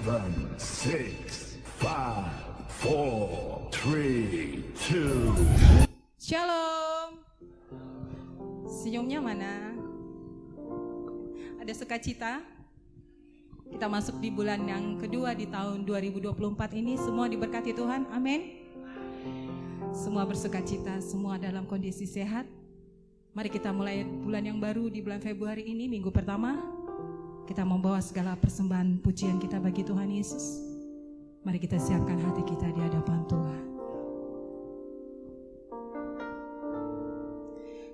7, 6, 5, 4, 3, 2. Shalom. Senyumnya mana? Ada sukacita? Kita masuk di bulan yang kedua di tahun 2024 ini. Semua diberkati Tuhan, amin. Semua bersukacita, semua dalam kondisi sehat. Mari kita mulai bulan yang baru di bulan Februari ini, minggu pertama. Kita membawa segala persembahan pujian kita bagi Tuhan Yesus. Mari kita siapkan hati kita di hadapan Tuhan.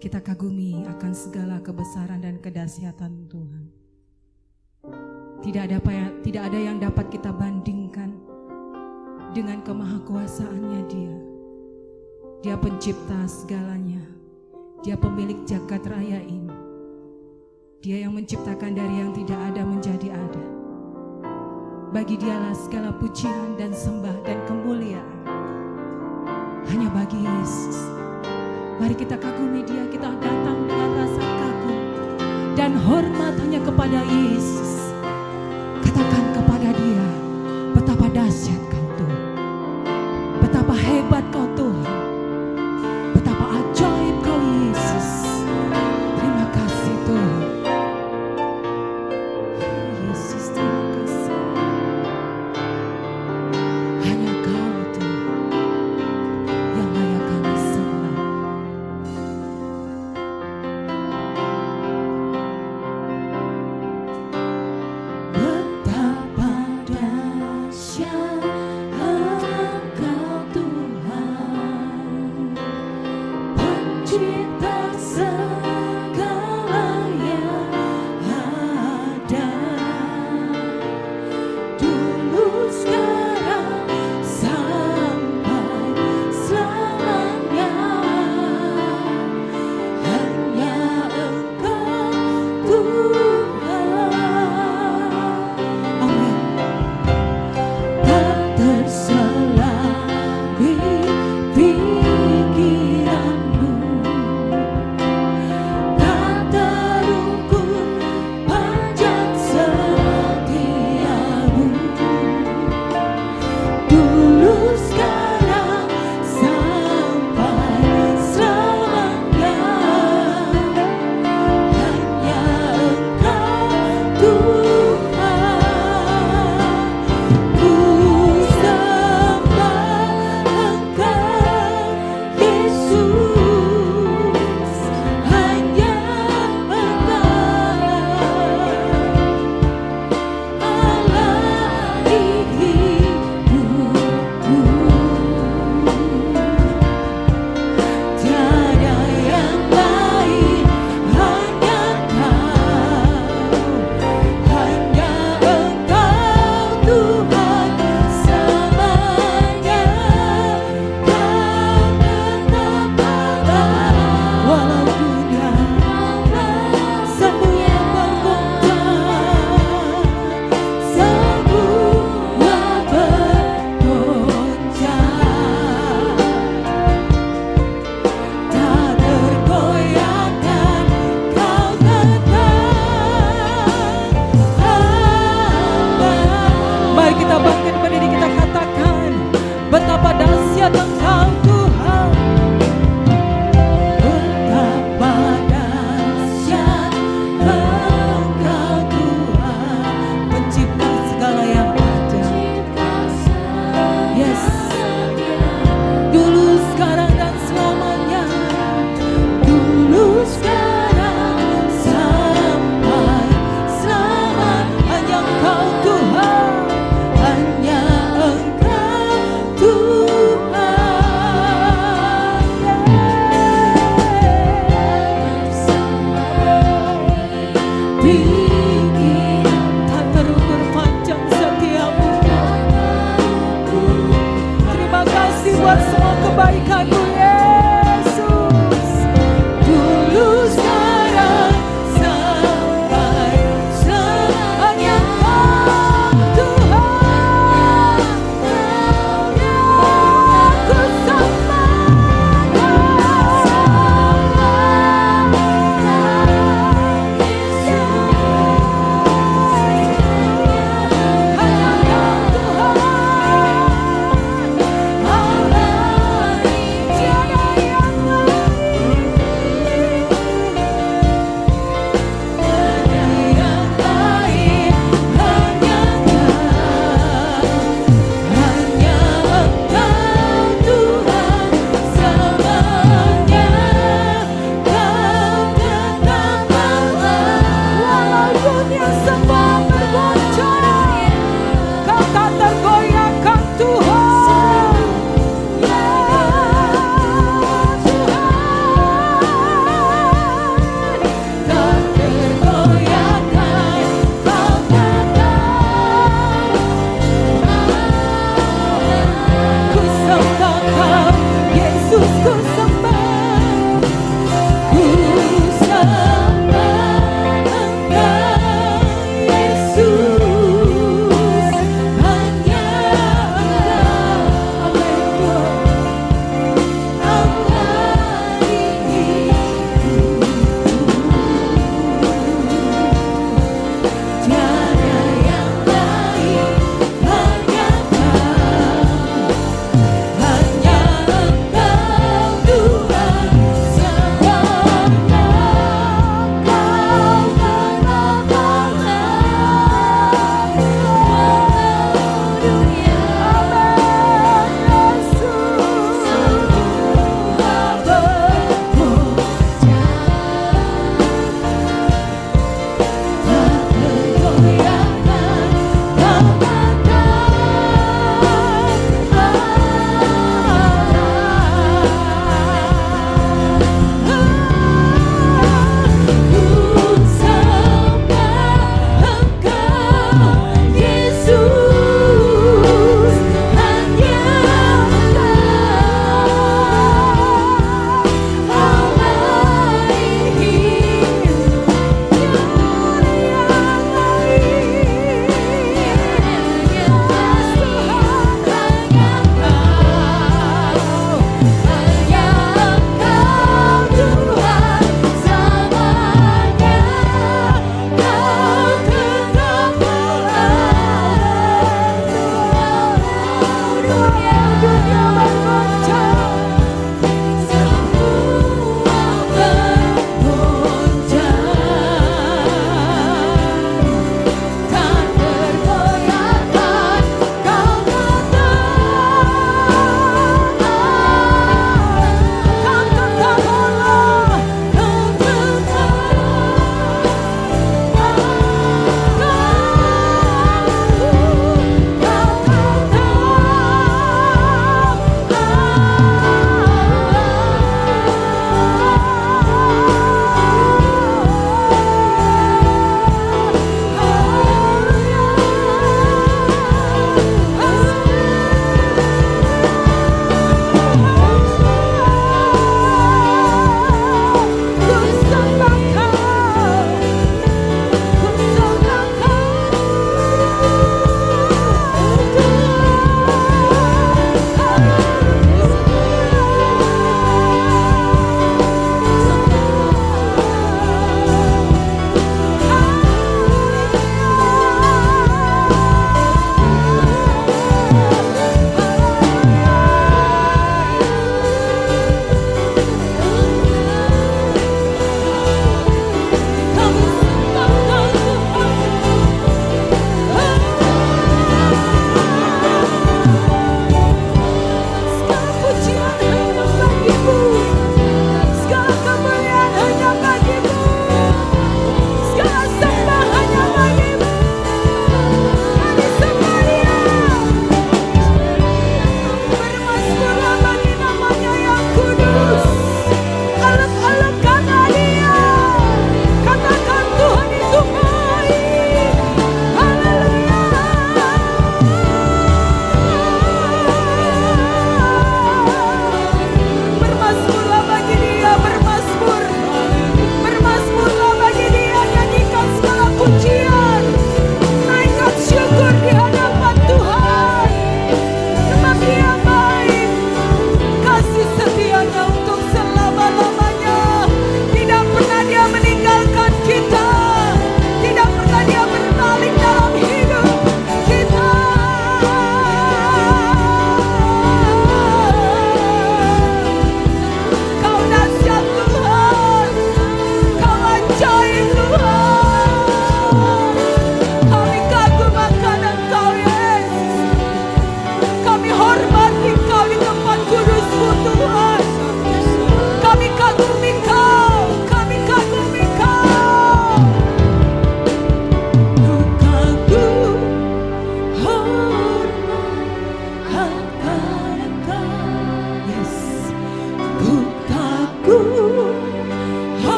Kita kagumi akan segala kebesaran dan kedahsyatan Tuhan. Tidak ada yang dapat kita bandingkan dengan kemahakuasaannya Dia. Dia pencipta segalanya. Dia pemilik jagat raya ini. Dia yang menciptakan dari yang tidak ada menjadi ada. Bagi Dialah segala pujian dan sembah dan kemuliaan. Hanya bagi Yesus. Mari kita kagumi Dia, kita datang dengan rasa kagum dan hormat hanya kepada Yesus. Katakan kepada Dia, betapa dahsyat Kau Tuhan, betapa hebat Kau Tuhan, betapa ajaib Kau Yesus. Terima kasih Tuhan. Yesus, terima kasih. Hanya Kau Tuhan yang layak kami sembah.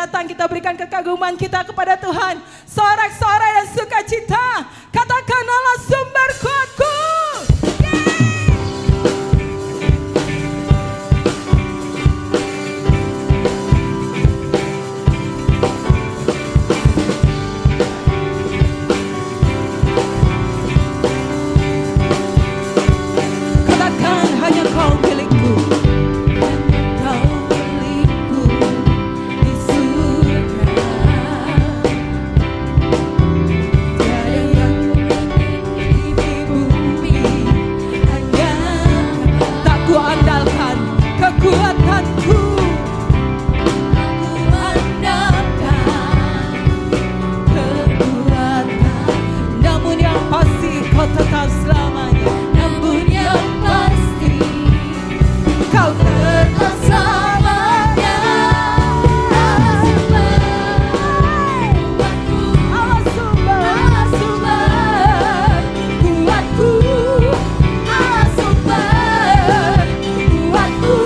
datang, kita berikan kekaguman kita kepada Tuhan. Sorak-sorai dan sukacita. Katakan Allah sumber kuatku. Katakan hanya Kau milikku. Kekuatanku, aku andalkan kekuatan, namun yang pasti Kau tetap selamanya. Namun yang pasti Kau tetap selamanya. Allah sumber, Allah sumber kuatku, Allah sumber kuatku.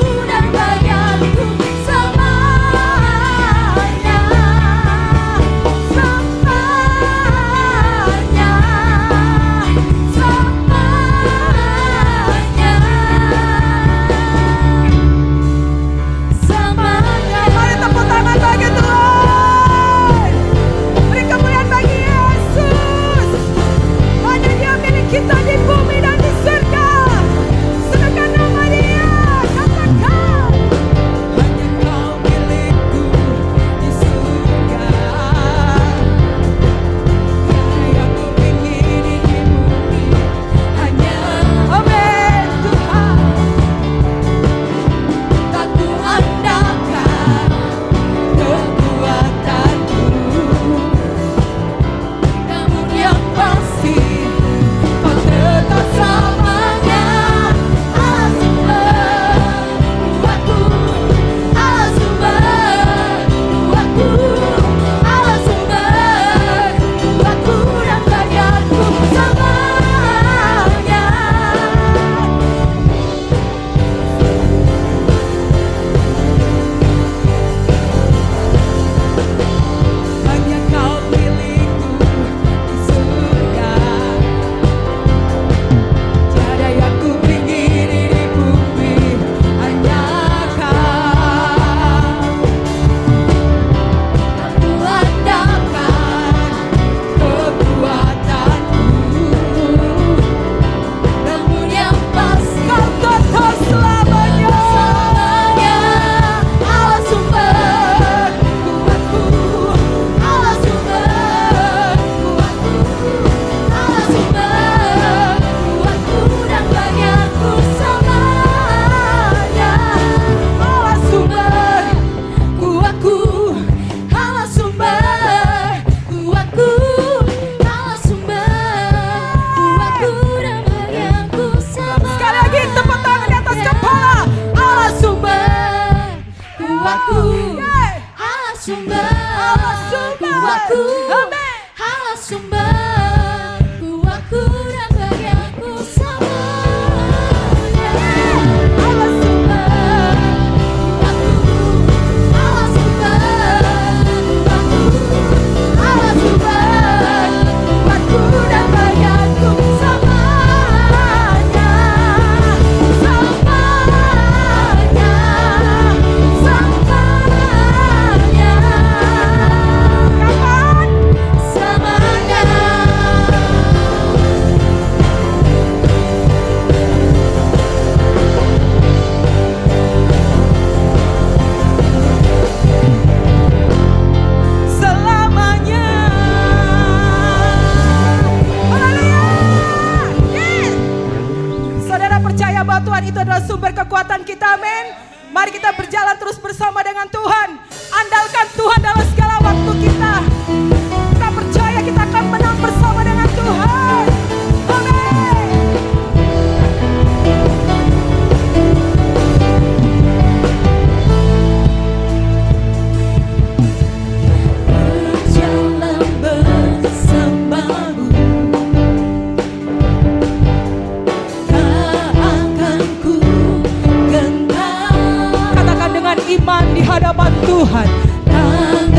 Kita di bumi dan di surga, sedangkan nama Dia. Katakan hanya Kau milikku di surga. Tiada yang ku ingini di bumi, hanya amin Tuhan. Tak ku andalkan kekuatanku, namun yang pasti tetap selamanya. Allah sumber kuatku, Allah sumber kuatku, Allah sumber kuatku dan bagianku selamanya. Hanya Kau milikku di surga. Tiada yang ku ingini di bumi, hanya Kau. Tak ku andalkan kekuatanku, namun yang pasti Kau tetap selamanya. Allah sumber kuatku, Allah sumber kuatku, Allah sumber kuatku dan bagianku selamanya. Allah sumber kuatku, Allah sumber kuatku, Allah sumber kuatku dan bagianku selamanya. Sekali lagi tepuk tangan di atas kepala. Allah sumber kuatku, Allah sumber kuatku, Allah sumber kuatku dan bagianku selamanya. Allah sumber kuatku, Allah sumber kuatku, Allah sumber kuatku dan bagianku selamanya. Selamanya, selamanya. Kapan? Selamanya. Selamanya. Haleluya. Yes. Saudara percaya bahwa Tuhan itu adalah sumber kekuatan kita, amin. Mari kita berjalan terus bersama dengan Tuhan. Andalkan Tuhan dalam segala waktu kita. Kita percaya kita akan menang bersama dengan Tuhan. Amin. Berjalan bersamamu, tak akan ku gentar. Katakan dengan iman di hadapan Tuhan. Tak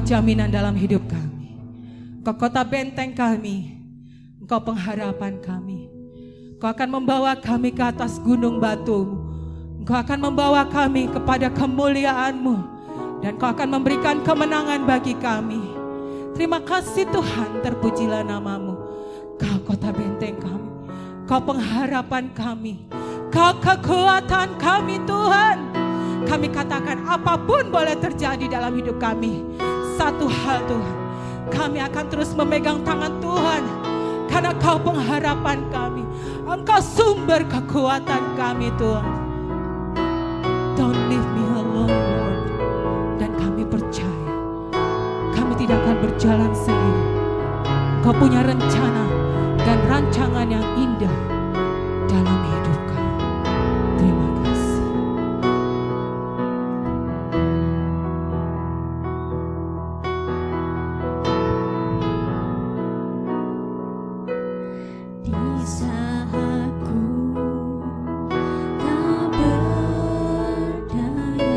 jaminan dalam hidup kami. Engkau kota benteng kami, Engkau pengharapan kami. Engkau akan membawa kami ke atas gunung batu. Engkau akan membawa kami kepada kemuliaan-Mu, dan Engkau akan memberikan kemenangan bagi kami. Terima kasih Tuhan, terpujilah nama-Mu. Kau kota benteng kami, Kau pengharapan kami, Kau kekuatan kami Tuhan. Kami katakan apapun boleh terjadi dalam hidup kami, satu hal Tuhan, kami akan terus memegang tangan Tuhan, karena Kau pengharapan kami, Engkau sumber kekuatan kami Tuhan. Don't leave me alone Lord. Dan kami percaya kami tidak akan berjalan sendiri. Engkau punya rencana dan rancangan yang indah dalam hidup kami. Terima kasih. Di saat ku tak berdaya,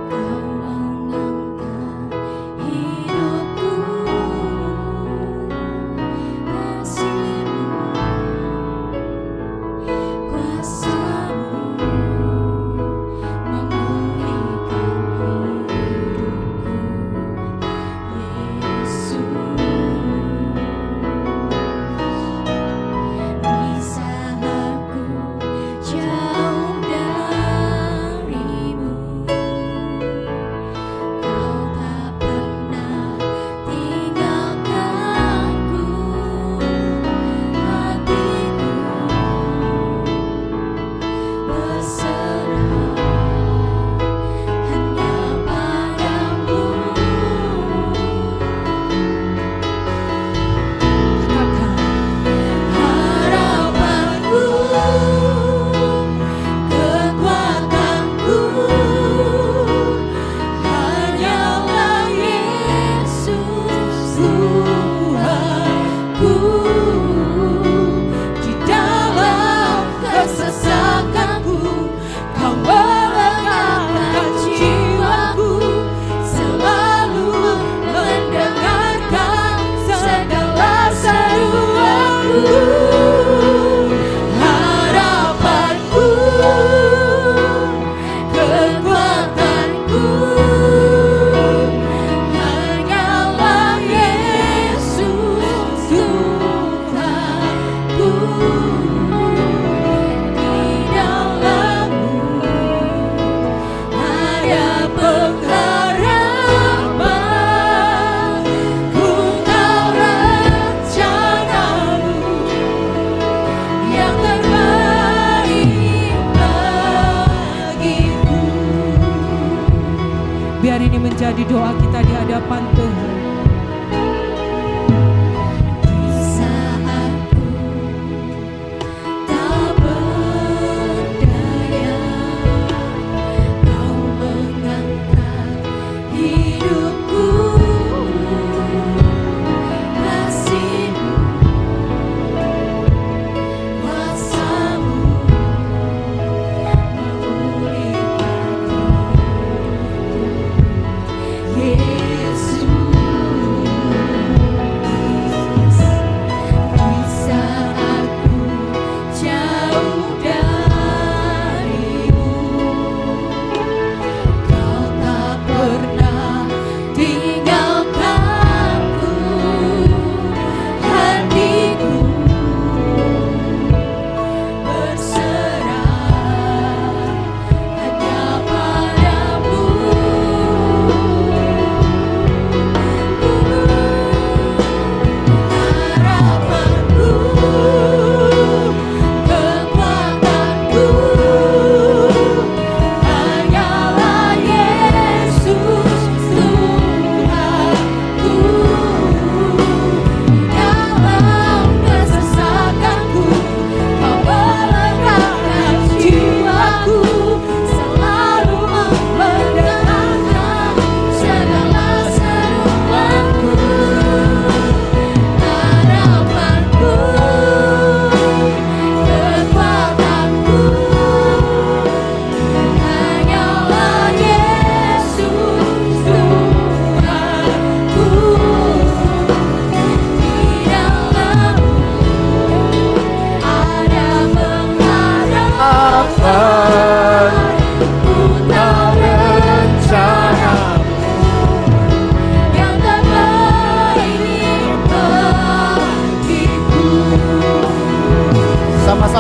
Kau mengangkat hidupku. Kasih-Mu, kuasa-Mu memulihkan hidupku, Yesus. Di saat ku jauh dari-Mu, Kau tak pernah tinggalkanku. Hatiku berserah hanya padamu. Katakan, Harapanku, kekuatanku, hanyalah Yesus Tuhanku. Di dalam kesesakanku, Kau melegakan jiwaku, selalu mendengarkan segala seruanku. Harapanku, kekuatanku, hanyalah Yesus Tuhanku. Di dalam-Mu ada pengharapan. Ku tahu rencana-Mu yang terbaik bagiku. biar ini menjadi doa kita di hadapan Tuhan. Di saat ku tak berdaya, Kau mengangkat hidupku. Kasih-Mu, kuasa-Mu memulihkan hidupku,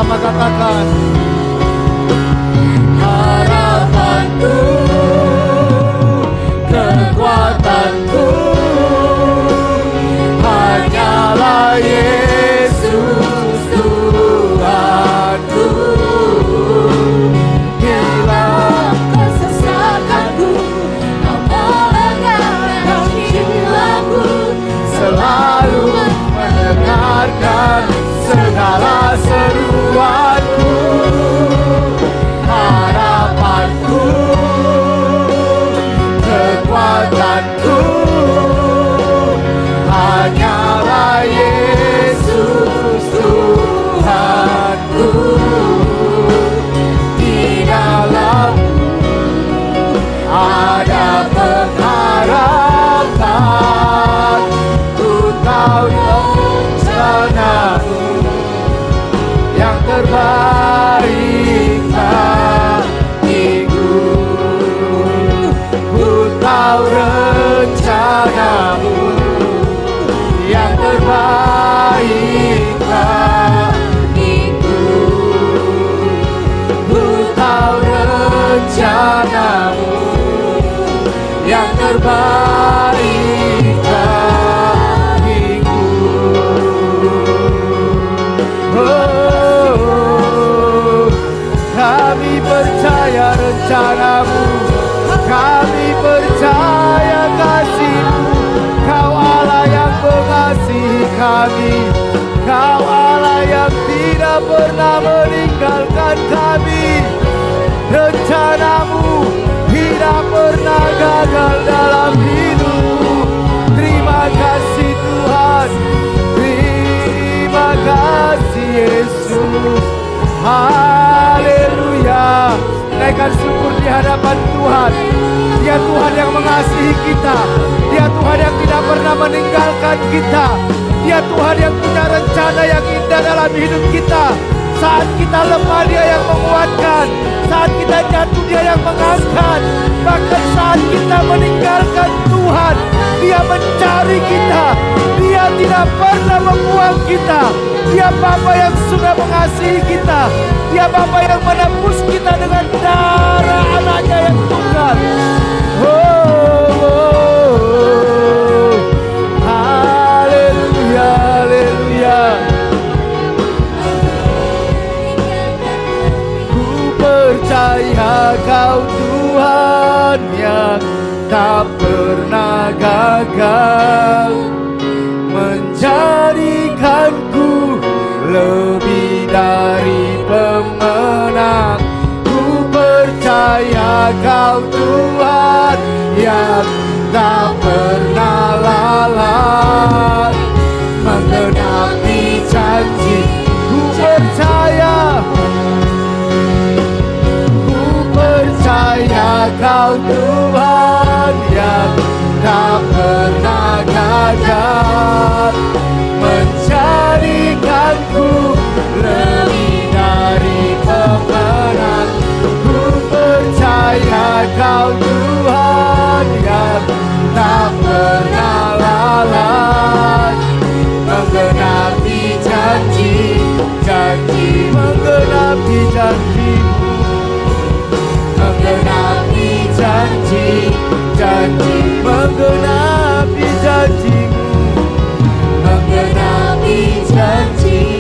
bersama-sama katakan. Harapanku, kekuatanku, hanyalah Yesus Tuhanku. Dalam kesesakanku, Kau melenggarkan jiwaku, Selalu mendengarkan segala seruanku. Harapanku, kekuatanku, hanyalah Yesus Tuhanku. Di dalam-Mu ada pengharapan. Ku tahu rencana-Mu yang terbaik bagiku. Ku tahu rencana-Mu yang terbaik bagiku. Ku tahu rencana-Mu yang terbaik bagiku. Oh, kami percaya rencana-Mu, kami percaya kasih-Mu. Kau Allah yang mengasihi kami, Kau Allah yang tidak pernah meninggalkan kami. Rencana-Mu tidak pernah gagal dalam hidupku. Terima kasih Tuhan, terima kasih Yesus. Haleluya. Naikkan syukur di hadapan Tuhan. Dia Tuhan yang mengasihi kita, Dia Tuhan yang tidak pernah meninggalkan kita, Dia Tuhan yang punya rencana yang indah dalam hidup kita. Saat kita lemah Dia yang menguatkan, saat kita jatuh Dia yang mengangkat. Bahkan saat kita meninggalkan Tuhan, Dia mencari kita. Dia tidak pernah membuang kita. Dia Bapa yang sudah mengasihi kita. Dia Bapa yang menebus kita dengan darah anaknya yang tunggal. Oh, haleluya, haleluya. Ku percaya Kau Tuhan yang tak pernah gagal, menjadikanku lebih dari pemenang. Ku percaya Kau Tuhan yang tak pernah lalai, menggenapi janji. Ku percaya, ku percaya Kau Tuhan yang tak pernah gagal, menjadikanku lebih dari pemenang. Ku percaya Kau Tuhan yang tak pernah lalai, menggenapi janji, menggenapi janji-Mu, menggenapi janji, menggenapi janji-Mu, menggenapi janji-Mu.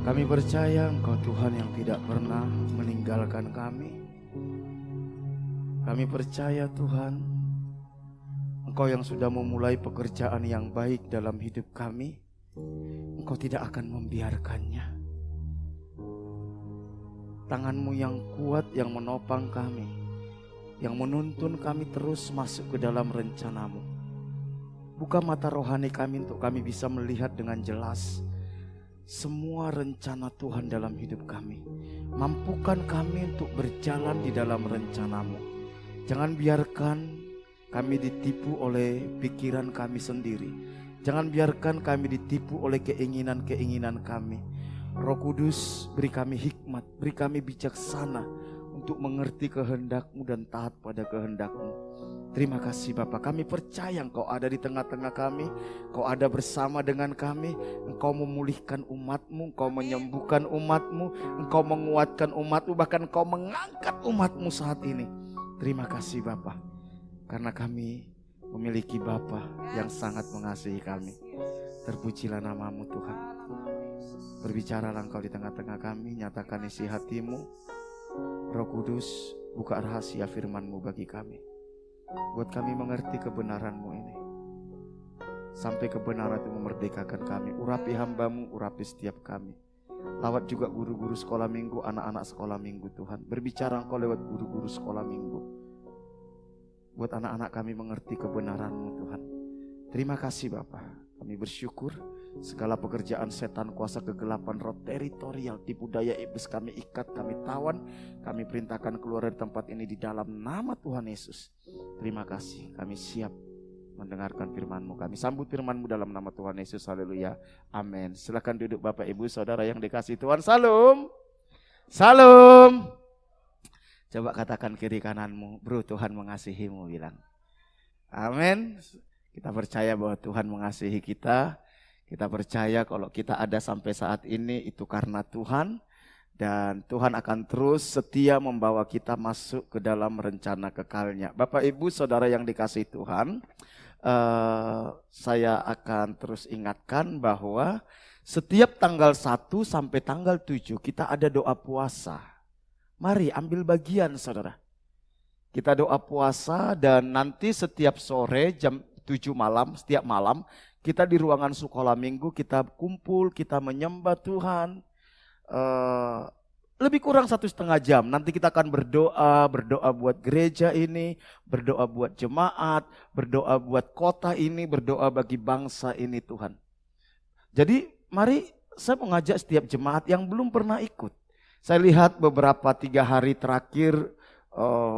Kami percaya Engkau Tuhan yang tidak pernah meninggalkan kami. Kami percaya Tuhan, Engkau yang sudah memulai pekerjaan yang baik dalam hidup kami, Engkau tidak akan membiarkannya. Tangan-Mu yang kuat yang menopang kami, yang menuntun kami terus masuk ke dalam rencana-Mu. Buka mata rohani kami untuk kami bisa melihat dengan jelas semua rencana Tuhan dalam hidup kami. Mampukan kami untuk berjalan di dalam rencana-Mu. Jangan biarkan kami ditipu oleh pikiran kami sendiri. Jangan biarkan kami ditipu oleh keinginan-keinginan kami. Roh Kudus, beri kami hikmat, beri kami bijaksana untuk mengerti kehendak-Mu dan taat pada kehendak-Mu. Terima kasih Bapa, kami percaya Engkau ada di tengah-tengah kami, Engkau ada bersama dengan kami, Engkau memulihkan umat-Mu, Engkau menyembuhkan umat-Mu, Engkau menguatkan umat-Mu, bahkan Engkau mengangkat umat-Mu saat ini. Terima kasih Bapa, karena kami memiliki Bapa yang sangat mengasihi kami. Terpujilah nama-Mu Tuhan. Berbicaralah Engkau di tengah-tengah kami, nyatakan isi hati-Mu. Roh Kudus, buka rahasia firman-Mu bagi kami. Buat kami mengerti kebenaran-Mu ini. Sampai kebenaran itu memerdekakan kami. Urapi hamba-Mu, urapi setiap kami. Lawat juga guru-guru sekolah minggu, anak-anak sekolah minggu Tuhan. Berbicara Engkau lewat guru-guru sekolah minggu. Buat anak-anak kami mengerti kebenaran-Mu Tuhan. Terima kasih Bapa. Kami bersyukur segala pekerjaan setan, kuasa kegelapan, roh teritorial, tipu daya iblis kami ikat, kami tawan, kami perintahkan keluar dari tempat ini di dalam nama Tuhan Yesus. Terima kasih, kami siap mendengarkan firman-Mu. Kami sambut firman-Mu dalam nama Tuhan Yesus. Haleluya. Amin. Silakan duduk Bapak Ibu Saudara yang dikasihi Tuhan. Salam. Salam. Coba katakan kiri kananmu, bro, Tuhan mengasihimu, bilang. Amin. Kita percaya bahwa Tuhan mengasihi kita. Kita percaya kalau kita ada sampai saat ini itu karena Tuhan. Dan Tuhan akan terus setia membawa kita masuk ke dalam rencana kekalnya. Bapak Ibu Saudara yang dikasihi Tuhan, saya akan terus ingatkan bahwa setiap tanggal 1 sampai tanggal 7 kita ada doa puasa. Mari ambil bagian Saudara. Kita doa puasa dan nanti setiap sore jam 7 malam, setiap malam kita di ruangan sekolah minggu kita kumpul, kita menyembah Tuhan. Lebih kurang 1,5 jam. Nanti kita akan berdoa buat gereja ini, berdoa buat jemaat, berdoa buat kota ini, berdoa bagi bangsa ini Tuhan. Jadi mari saya mengajak setiap jemaat yang belum pernah ikut. Saya lihat beberapa 3 hari terakhir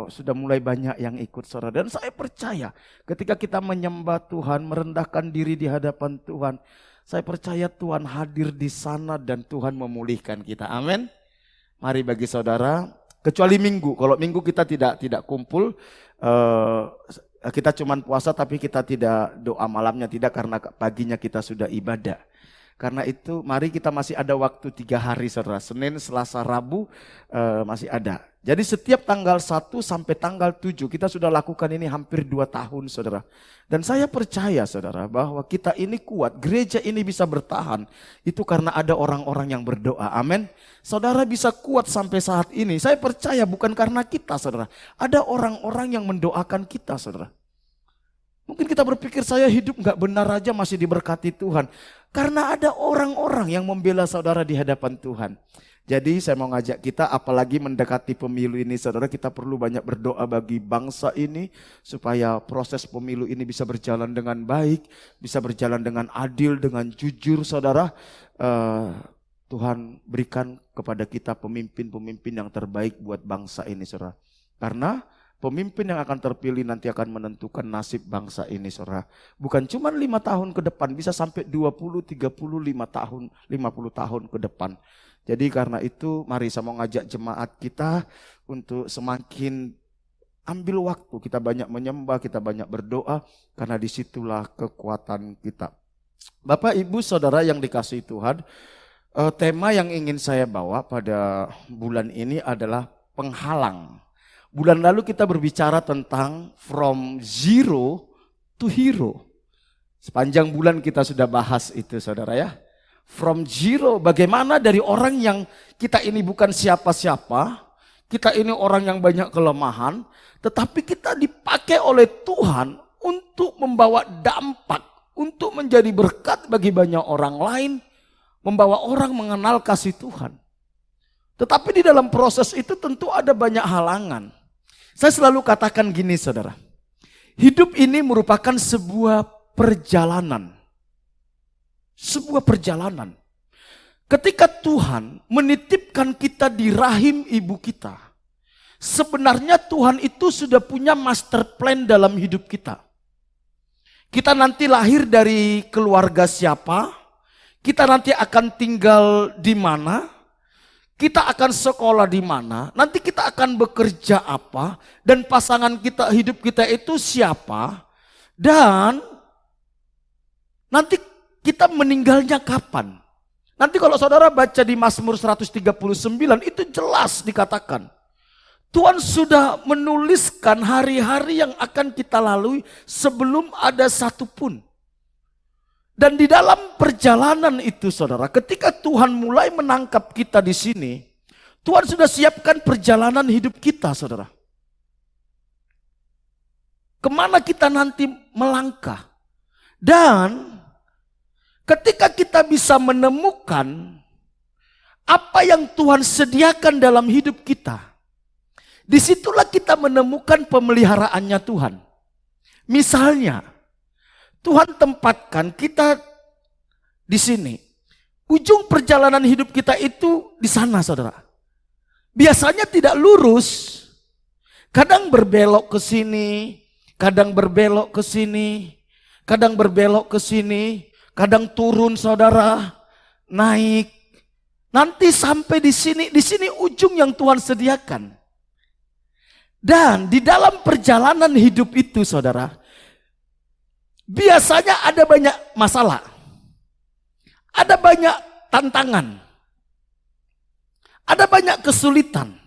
sudah mulai banyak yang ikut Saudara. Dan saya percaya ketika kita menyembah Tuhan, merendahkan diri di hadapan Tuhan, saya percaya Tuhan hadir di sana dan Tuhan memulihkan kita. Amin. Mari bagi Saudara, kecuali minggu. Kalau minggu kita tidak kumpul, kita cuma puasa tapi kita tidak doa malamnya, tidak, karena paginya kita sudah ibadah. Karena itu mari kita masih ada waktu 3 hari Saudara. Senin, Selasa, Rabu masih ada. Jadi setiap tanggal 1 sampai tanggal 7 kita sudah lakukan ini hampir 2 tahun Saudara. Dan saya percaya Saudara bahwa kita ini kuat, gereja ini bisa bertahan. Itu karena ada orang-orang yang berdoa. Amin. Saudara bisa kuat sampai saat ini. Saya percaya bukan karena kita Saudara. Ada orang-orang yang mendoakan kita Saudara. Mungkin kita berpikir saya hidup gak benar aja masih diberkati Tuhan. Karena ada orang-orang yang membela saudara di hadapan Tuhan. Jadi saya mau ngajak kita, apalagi mendekati pemilu ini Saudara, kita perlu banyak berdoa bagi bangsa ini. Supaya proses pemilu ini bisa berjalan dengan baik, bisa berjalan dengan adil, dengan jujur Saudara. Tuhan berikan kepada kita pemimpin-pemimpin yang terbaik buat bangsa ini Saudara. Karena pemimpin yang akan terpilih nanti akan menentukan nasib bangsa ini Saudara. Bukan cuma 5 tahun ke depan, bisa sampai 20, 35 tahun, 50 tahun ke depan. Jadi karena itu mari saya mau ngajak jemaat kita untuk semakin ambil waktu. Kita banyak menyembah, kita banyak berdoa, karena disitulah kekuatan kita. Bapak Ibu Saudara yang dikasihi Tuhan, tema yang ingin saya bawa pada bulan ini adalah penghalang. Bulan lalu kita berbicara tentang from zero to hero. Sepanjang bulan kita sudah bahas itu Saudara ya. From zero, bagaimana dari orang yang kita ini bukan siapa-siapa, kita ini orang yang banyak kelemahan, tetapi kita dipakai oleh Tuhan untuk membawa dampak, untuk menjadi berkat bagi banyak orang lain, membawa orang mengenal kasih Tuhan. Tetapi di dalam proses itu tentu ada banyak halangan. Saya selalu katakan gini Saudara, hidup ini merupakan sebuah perjalanan. Sebuah perjalanan. Ketika Tuhan menitipkan kita di rahim ibu kita, sebenarnya Tuhan itu sudah punya master plan dalam hidup kita. Kita nanti lahir dari keluarga siapa, kita nanti akan tinggal di mana, kita akan sekolah di mana, nanti kita akan bekerja apa, dan pasangan kita, hidup kita itu siapa, dan nanti kita meninggalnya kapan. Nanti kalau saudara baca di Mazmur 139 itu jelas dikatakan, Tuhan sudah menuliskan hari-hari yang akan kita lalui sebelum ada satupun. Dan di dalam perjalanan itu saudara, ketika Tuhan mulai menangkap kita di sini, Tuhan sudah siapkan perjalanan hidup kita saudara. Kemana kita nanti melangkah. Dan ketika kita bisa menemukan apa yang Tuhan sediakan dalam hidup kita, disitulah kita menemukan pemeliharaannya Tuhan. Misalnya, Tuhan tempatkan kita di sini. Ujung perjalanan hidup kita itu di sana saudara. Biasanya tidak lurus. Kadang berbelok ke sini, kadang berbelok ke sini, kadang berbelok ke sini, kadang turun saudara, naik. Nanti sampai di sini ujung yang Tuhan sediakan. Dan di dalam perjalanan hidup itu saudara, biasanya ada banyak masalah, ada banyak tantangan, ada banyak kesulitan.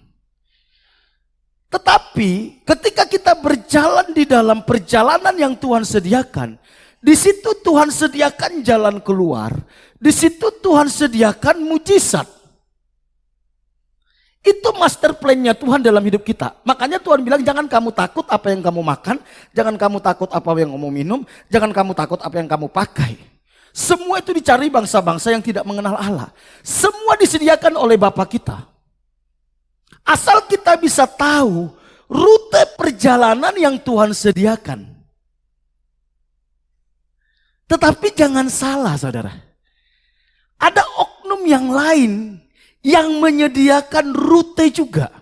Tetapi ketika kita berjalan di dalam perjalanan yang Tuhan sediakan, di situ Tuhan sediakan jalan keluar, di situ Tuhan sediakan mujizat. Itu master plan-nya Tuhan dalam hidup kita. Makanya Tuhan bilang jangan kamu takut apa yang kamu makan, jangan kamu takut apa yang kamu minum, jangan kamu takut apa yang kamu pakai. Semua itu dicari bangsa-bangsa yang tidak mengenal Allah. Semua disediakan oleh Bapa kita. Asal kita bisa tahu rute perjalanan yang Tuhan sediakan. Tetapi jangan salah saudara. Ada oknum yang lain yang menyediakan rute juga,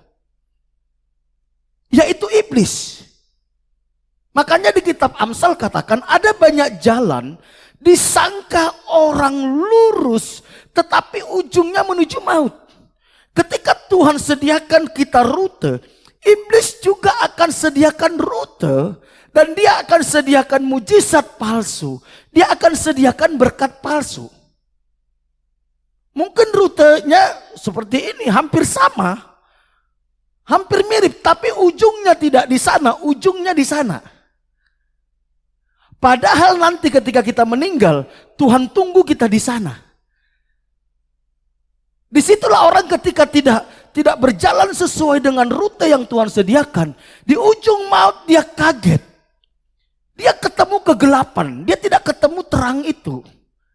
yaitu iblis. Makanya di kitab Amsal katakan ada banyak jalan disangka orang lurus tetapi ujungnya menuju maut. Ketika Tuhan sediakan kita rute, iblis juga akan sediakan rute dan dia akan sediakan mujizat palsu. Dia akan sediakan berkat palsu. Mungkin rutenya seperti ini, hampir sama, hampir mirip, tapi ujungnya tidak di sana, ujungnya di sana. Padahal nanti ketika kita meninggal, Tuhan tunggu kita di sana. Disitulah orang ketika tidak berjalan sesuai dengan rute yang Tuhan sediakan, di ujung maut dia kaget. Dia ketemu kegelapan, dia tidak ketemu terang itu.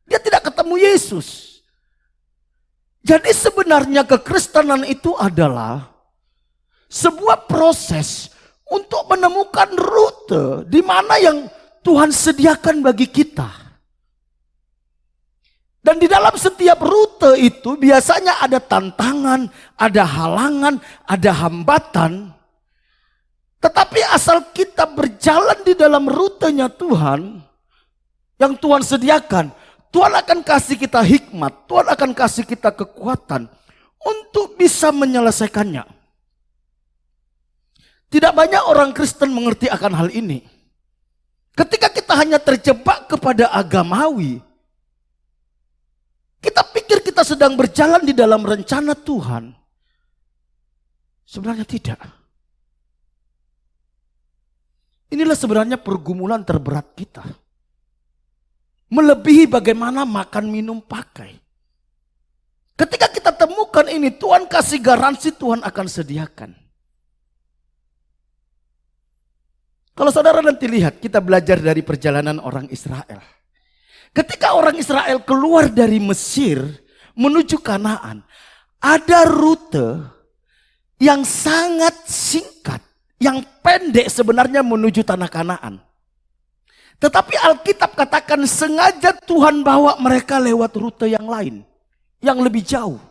Dia tidak ketemu Yesus. Jadi sebenarnya kekristenan itu adalah sebuah proses untuk menemukan rute di mana yang Tuhan sediakan bagi kita. Dan di dalam setiap rute itu biasanya ada tantangan, ada halangan, ada hambatan. Tetapi asal kita berjalan di dalam rutenya Tuhan, yang Tuhan sediakan, Tuhan akan kasih kita hikmat, Tuhan akan kasih kita kekuatan untuk bisa menyelesaikannya. Tidak banyak orang Kristen mengerti akan hal ini. Ketika kita hanya terjebak kepada agamawi, kita pikir kita sedang berjalan di dalam rencana Tuhan. Sebenarnya tidak. Inilah sebenarnya pergumulan terberat kita. Melebihi bagaimana makan, minum, pakai. Ketika kita temukan ini, Tuhan kasih garansi Tuhan akan sediakan. Kalau saudara nanti lihat, kita belajar dari perjalanan orang Israel. Ketika orang Israel keluar dari Mesir menuju Kanaan, ada rute yang sangat singkat, yang pendek sebenarnya menuju tanah Kanaan. Tetapi Alkitab katakan sengaja Tuhan bawa mereka lewat rute yang lain, yang lebih jauh.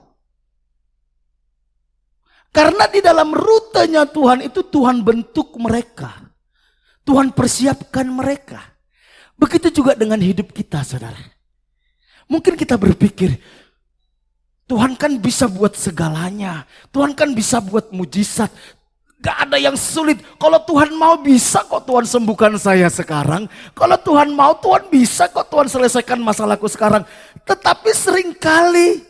Karena di dalam rutenya Tuhan itu Tuhan bentuk mereka. Tuhan persiapkan mereka. Begitu juga dengan hidup kita saudara. Mungkin kita berpikir, Tuhan kan bisa buat segalanya. Tuhan kan bisa buat mujizat. Gak ada yang sulit. Kalau Tuhan mau bisa kok Tuhan sembuhkan saya sekarang. Kalau Tuhan mau Tuhan bisa kok Tuhan selesaikan masalahku sekarang. Tetapi seringkali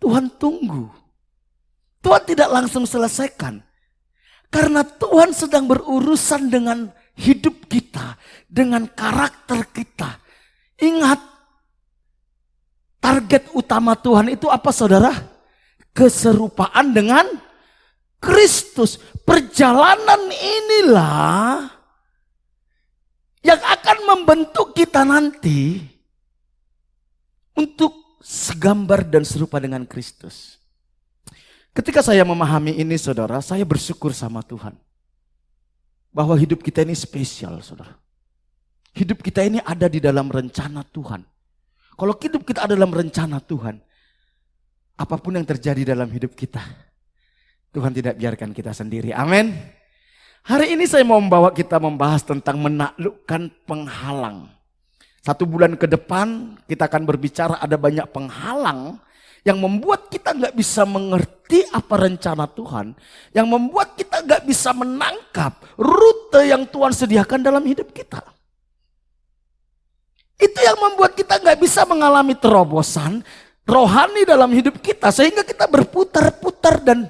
Tuhan tunggu. Tuhan tidak langsung selesaikan. Karena Tuhan sedang berurusan dengan hidup kita. Dengan karakter kita. Ingat, target utama Tuhan itu apa saudara? Keserupaan dengan Kristus. Perjalanan inilah yang akan membentuk kita nanti untuk segambar dan serupa dengan Kristus. Ketika saya memahami ini saudara, saya bersyukur sama Tuhan. Bahwa hidup kita ini spesial saudara. Hidup kita ini ada di dalam rencana Tuhan. Kalau hidup kita ada dalam rencana Tuhan, apapun yang terjadi dalam hidup kita, Tuhan tidak biarkan kita sendiri. Amin. Hari ini saya mau membawa kita membahas tentang menaklukkan penghalang. 1 bulan ke depan kita akan berbicara ada banyak penghalang yang membuat kita nggak bisa mengerti apa rencana Tuhan, yang membuat kita nggak bisa menangkap rute yang Tuhan sediakan dalam hidup kita. Itu yang membuat kita nggak bisa mengalami terobosan rohani dalam hidup kita, sehingga kita berputar-putar dan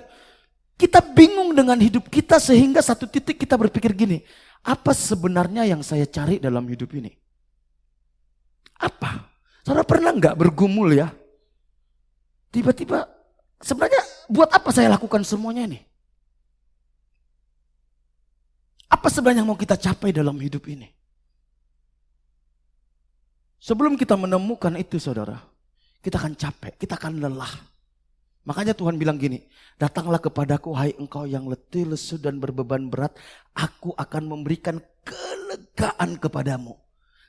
kita bingung dengan hidup kita, sehingga satu titik kita berpikir gini, apa sebenarnya yang saya cari dalam hidup ini? Apa? Saudara pernah nggak bergumul ya? Tiba-tiba sebenarnya buat apa saya lakukan semuanya ini? Apa sebenarnya yang mau kita capai dalam hidup ini? Sebelum kita menemukan itu saudara, kita akan capek, kita akan lelah. Makanya Tuhan bilang gini, datanglah kepadaku hai engkau yang letih, lesu dan berbeban berat, aku akan memberikan kelegaan kepadamu.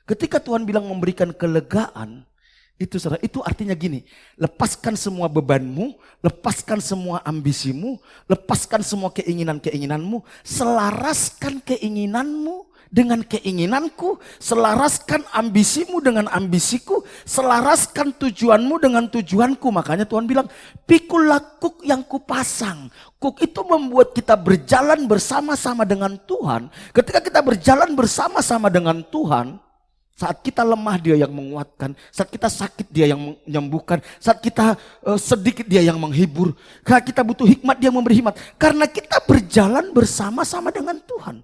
Ketika Tuhan bilang memberikan kelegaan, itu saudara, itu artinya gini, lepaskan semua bebanmu, lepaskan semua ambisimu, lepaskan semua keinginan-keinginanmu, selaraskan keinginanmu dengan keinginanku, selaraskan ambisimu dengan ambisiku, selaraskan tujuanmu dengan tujuanku. Makanya Tuhan bilang, pikulah kuk yang kupasang. Kuk itu membuat kita berjalan bersama-sama dengan Tuhan. Ketika kita berjalan bersama-sama dengan Tuhan, saat kita lemah dia yang menguatkan, saat kita sakit dia yang menyembuhkan, saat kita sedikit dia yang menghibur, saat kita butuh hikmat dia memberi hikmat. Karena kita berjalan bersama-sama dengan Tuhan.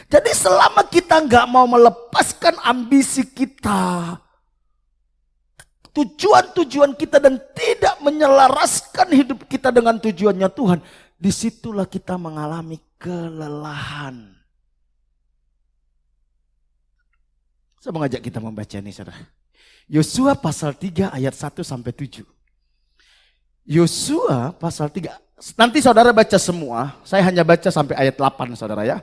Jadi selama kita nggak mau melepaskan ambisi kita, tujuan-tujuan kita dan tidak menyelaraskan hidup kita dengan tujuannya Tuhan, disitulah kita mengalami kelelahan. Saya mengajak kita membaca ini saudara. Yosua pasal 3 ayat 1 sampai 7. Yosua pasal 3. Nanti saudara baca semua. Saya hanya baca sampai ayat 8 saudara ya.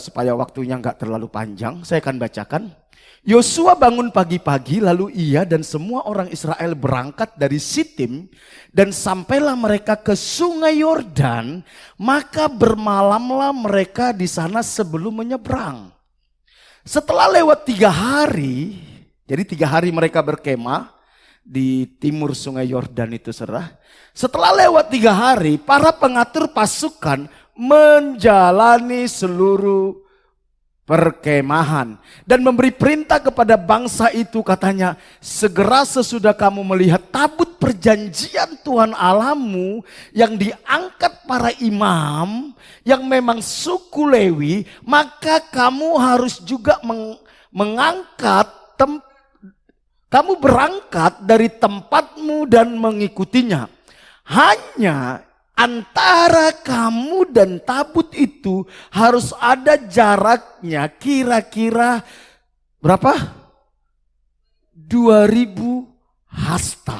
Supaya waktunya enggak terlalu panjang. Saya akan bacakan. Yosua bangun pagi-pagi lalu ia dan semua orang Israel berangkat dari Sitim. Dan sampailah mereka ke sungai Yordan. Maka bermalamlah mereka di sana sebelum menyeberang. Setelah lewat 3 hari, jadi 3 hari mereka berkemah di timur sungai Yordan itu saudara. Setelah lewat 3 hari, para pengatur pasukan menjalani seluruh perkemahan. Dan memberi perintah kepada bangsa itu katanya, segera sesudah kamu melihat tabut perjanjian Tuhan Allahmu yang diangkat para imam, yang memang suku Lewi, maka kamu harus juga mengangkat, kamu berangkat dari tempatmu dan mengikutinya. Hanya antara kamu dan tabut itu harus ada jaraknya kira-kira berapa? 2000 hasta.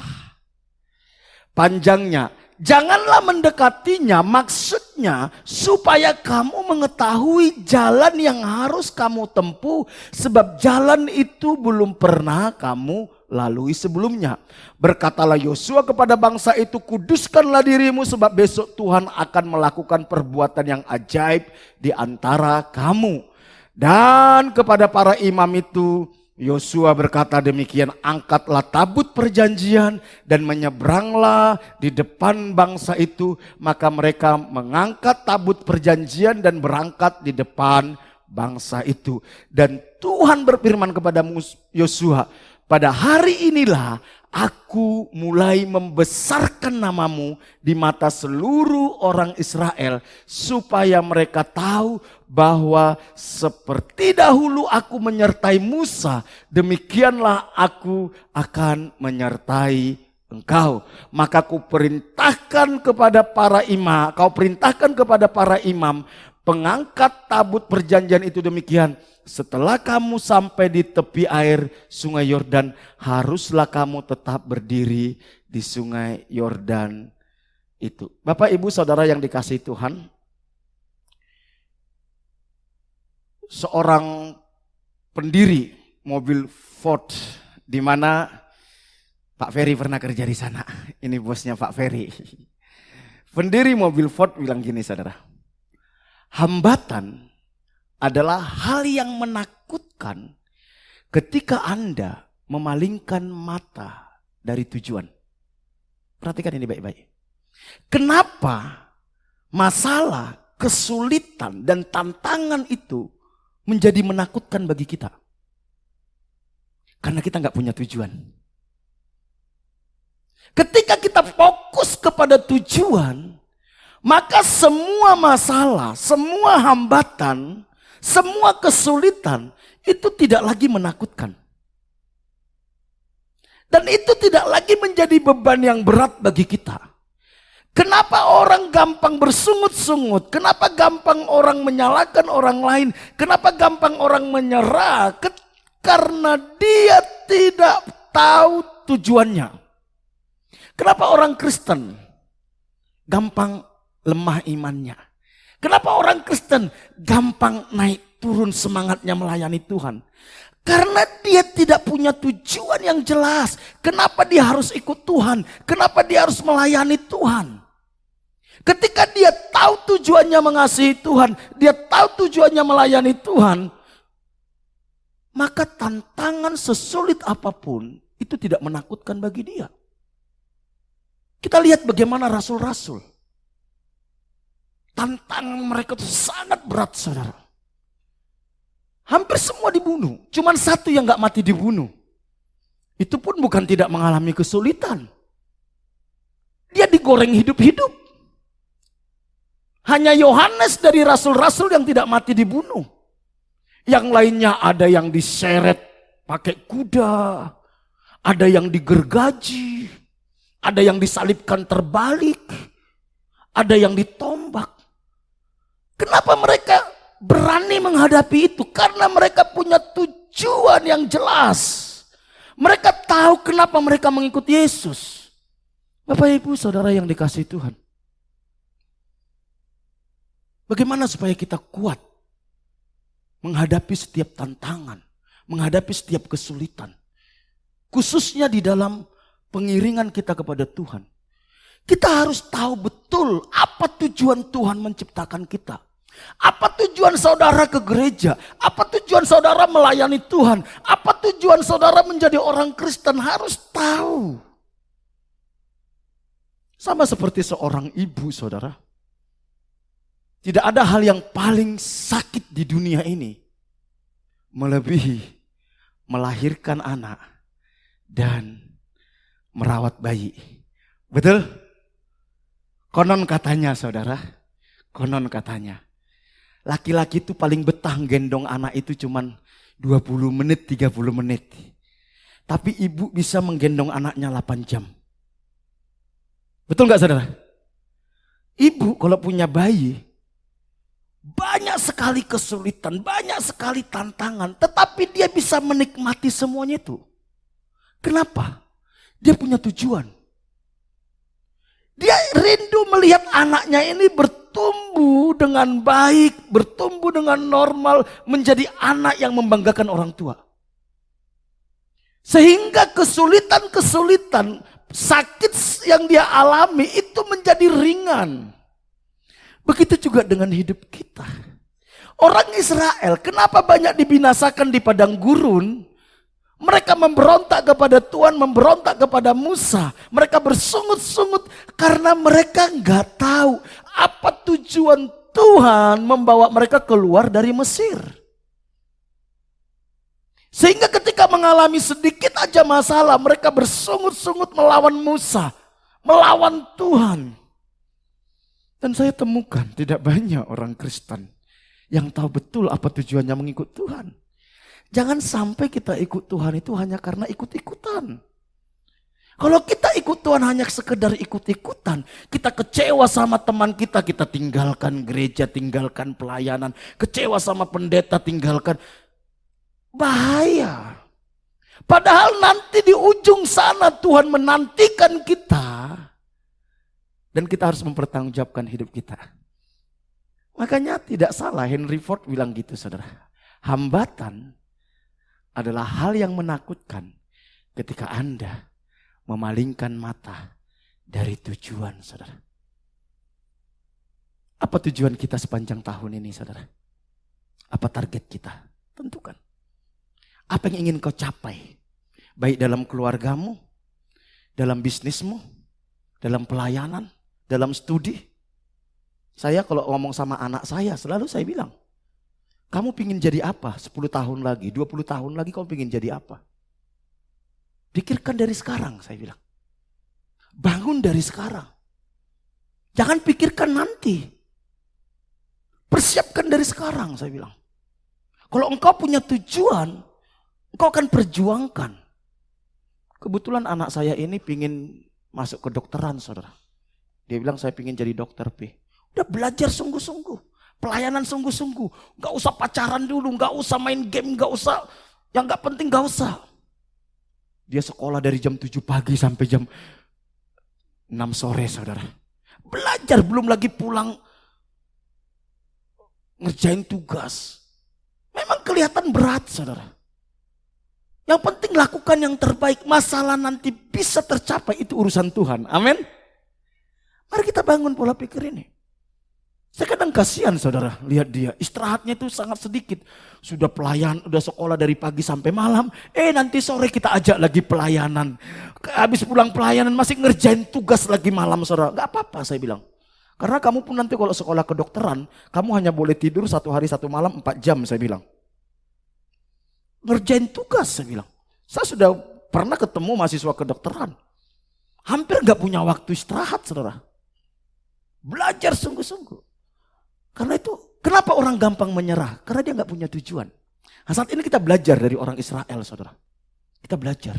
Panjangnya. Janganlah mendekatinya, maksudnya supaya kamu mengetahui jalan yang harus kamu tempuh, sebab jalan itu belum pernah kamu lalui sebelumnya. Berkatalah Yosua kepada bangsa itu, kuduskanlah dirimu sebab besok Tuhan akan melakukan perbuatan yang ajaib di antara kamu. Dan kepada para imam itu Yosua berkata demikian, angkatlah tabut perjanjian dan menyeberanglah di depan bangsa itu. Maka mereka mengangkat tabut perjanjian dan berangkat di depan bangsa itu. Dan Tuhan berfirman kepada Yosua, pada hari inilah aku mulai membesarkan namamu di mata seluruh orang Israel, supaya mereka tahu bahwa seperti dahulu aku menyertai Musa, demikianlah aku akan menyertai engkau. Maka kau perintahkan kepada para imam, pengangkat tabut perjanjian itu demikian. Setelah kamu sampai di tepi air sungai Yordan, haruslah kamu tetap berdiri di sungai Yordan itu. Bapak, Ibu, Saudara yang dikasihi Tuhan, seorang pendiri mobil Ford, di mana Pak Ferry pernah kerja di sana. Ini bosnya Pak Ferry. Pendiri mobil Ford bilang gini, saudara, hambatan adalah hal yang menakutkan ketika Anda memalingkan mata dari tujuan. Perhatikan ini baik-baik. Kenapa masalah, kesulitan, dan tantangan itu menjadi menakutkan bagi kita? Karena kita nggak punya tujuan. Ketika kita fokus kepada tujuan, maka semua masalah, semua hambatan, semua kesulitan itu tidak lagi menakutkan. Dan itu tidak lagi menjadi beban yang berat bagi kita. Kenapa orang gampang bersungut-sungut? Kenapa gampang orang menyalahkan orang lain? Kenapa gampang orang menyerah? Karena dia tidak tahu tujuannya. Kenapa orang Kristen gampang lemah imannya? Kenapa orang Kristen gampang naik turun semangatnya melayani Tuhan? Karena dia tidak punya tujuan yang jelas. Kenapa dia harus ikut Tuhan? Kenapa dia harus melayani Tuhan? Ketika dia tahu tujuannya mengasihi Tuhan, dia tahu tujuannya melayani Tuhan, maka tantangan sesulit apapun itu tidak menakutkan bagi dia. Kita lihat bagaimana rasul-rasul. Tantangan mereka itu sangat berat, saudara. Hampir semua dibunuh. Cuman satu yang gak mati dibunuh. Itu pun bukan tidak mengalami kesulitan. Dia digoreng hidup-hidup. Hanya Yohanes dari rasul-rasul yang tidak mati dibunuh. Yang lainnya ada yang diseret pakai kuda. Ada yang digergaji. Ada yang disalibkan terbalik. Ada yang ditombak. Kenapa mereka berani menghadapi itu? Karena mereka punya tujuan yang jelas. Mereka tahu kenapa mereka mengikuti Yesus. Bapak, Ibu, Saudara yang dikasihi Tuhan. Bagaimana supaya kita kuat menghadapi setiap tantangan, menghadapi setiap kesulitan. Khususnya di dalam pengiringan kita kepada Tuhan. Kita harus tahu betul apa tujuan Tuhan menciptakan kita. Apa tujuan saudara ke gereja? Apa tujuan saudara melayani Tuhan? Apa tujuan saudara menjadi orang Kristen? Harus tahu. Sama seperti seorang ibu, saudara. Tidak ada hal yang paling sakit di dunia ini melebihi melahirkan anak dan merawat bayi. Betul? Konon katanya, saudara, konon katanya, laki-laki itu paling betah gendong anak itu cuman 20 menit, 30 menit. Tapi ibu bisa menggendong anaknya 8 jam. Betul gak, saudara? Ibu kalau punya bayi, banyak sekali kesulitan, banyak sekali tantangan, tetapi dia bisa menikmati semuanya itu. Kenapa? Dia punya tujuan. Dia rindu melihat anaknya ini bertumbuh dengan baik, bertumbuh dengan normal, menjadi anak yang membanggakan orang tua. Sehingga kesulitan-kesulitan, sakit yang dia alami itu menjadi ringan. Begitu juga dengan hidup kita. Orang Israel kenapa banyak dibinasakan di padang gurun? Mereka memberontak kepada Tuhan, memberontak kepada Musa. Mereka bersungut-sungut karena mereka nggak tahu apa tujuan Tuhan membawa mereka keluar dari Mesir. Sehingga ketika mengalami sedikit aja masalah, mereka bersungut-sungut melawan Musa, melawan Tuhan. Dan saya temukan tidak banyak orang Kristen yang tahu betul apa tujuannya mengikut Tuhan. Jangan sampai kita ikut Tuhan itu hanya karena ikut-ikutan. Kalau kita ikut Tuhan hanya sekedar ikut-ikutan, kita kecewa sama teman kita tinggalkan gereja, tinggalkan pelayanan, kecewa sama pendeta, tinggalkan. Bahaya. Padahal nanti di ujung sana Tuhan menantikan kita. Dan kita harus mempertanggungjawabkan hidup kita. Makanya tidak salah Henry Ford bilang gitu, saudara. Hambatan adalah hal yang menakutkan ketika Anda memalingkan mata dari tujuan, saudara. Apa tujuan kita sepanjang tahun ini, saudara? Apa target kita? Tentukan. Apa yang ingin kau capai? Baik dalam keluargamu, dalam bisnismu, dalam pelayanan, dalam studi. Saya kalau ngomong sama anak saya, selalu saya bilang, kamu pingin jadi apa 10 tahun lagi, 20 tahun lagi kamu pingin jadi apa? Pikirkan dari sekarang, saya bilang. Bangun dari sekarang. Jangan pikirkan nanti. Persiapkan dari sekarang, saya bilang. Kalau engkau punya tujuan, engkau akan perjuangkan. Kebetulan anak saya ini pingin masuk ke dokteran, saudara. Dia bilang saya pingin jadi dokter, P. Udah belajar sungguh-sungguh. Pelayanan sungguh-sungguh. Gak usah pacaran dulu, gak usah main game, gak usah. Yang gak penting gak usah. Dia sekolah dari jam 7 pagi sampai jam 6 sore, saudara. Belajar, belum lagi pulang ngerjain tugas. Memang kelihatan berat, saudara. Yang penting lakukan yang terbaik. Masalah nanti bisa tercapai, itu urusan Tuhan. Amin. Mari kita bangun pola pikir ini. Saya kadang kasihan, saudara, lihat dia. Istirahatnya itu sangat sedikit. Sudah pelayan, udah sekolah dari pagi sampai malam. Nanti sore kita ajak lagi pelayanan. Habis pulang pelayanan masih ngerjain tugas lagi malam, saudara. Gak apa-apa, saya bilang. Karena kamu pun nanti kalau sekolah kedokteran, kamu hanya boleh tidur 1 hari 1 malam 4 jam, saya bilang. Ngerjain tugas, saya bilang. Saya sudah pernah ketemu mahasiswa kedokteran. Hampir gak punya waktu istirahat, saudara. Belajar sungguh-sungguh. Karena itu, kenapa orang gampang menyerah? Karena dia gak punya tujuan. Nah, saat ini kita belajar dari orang Israel, saudara. Kita belajar.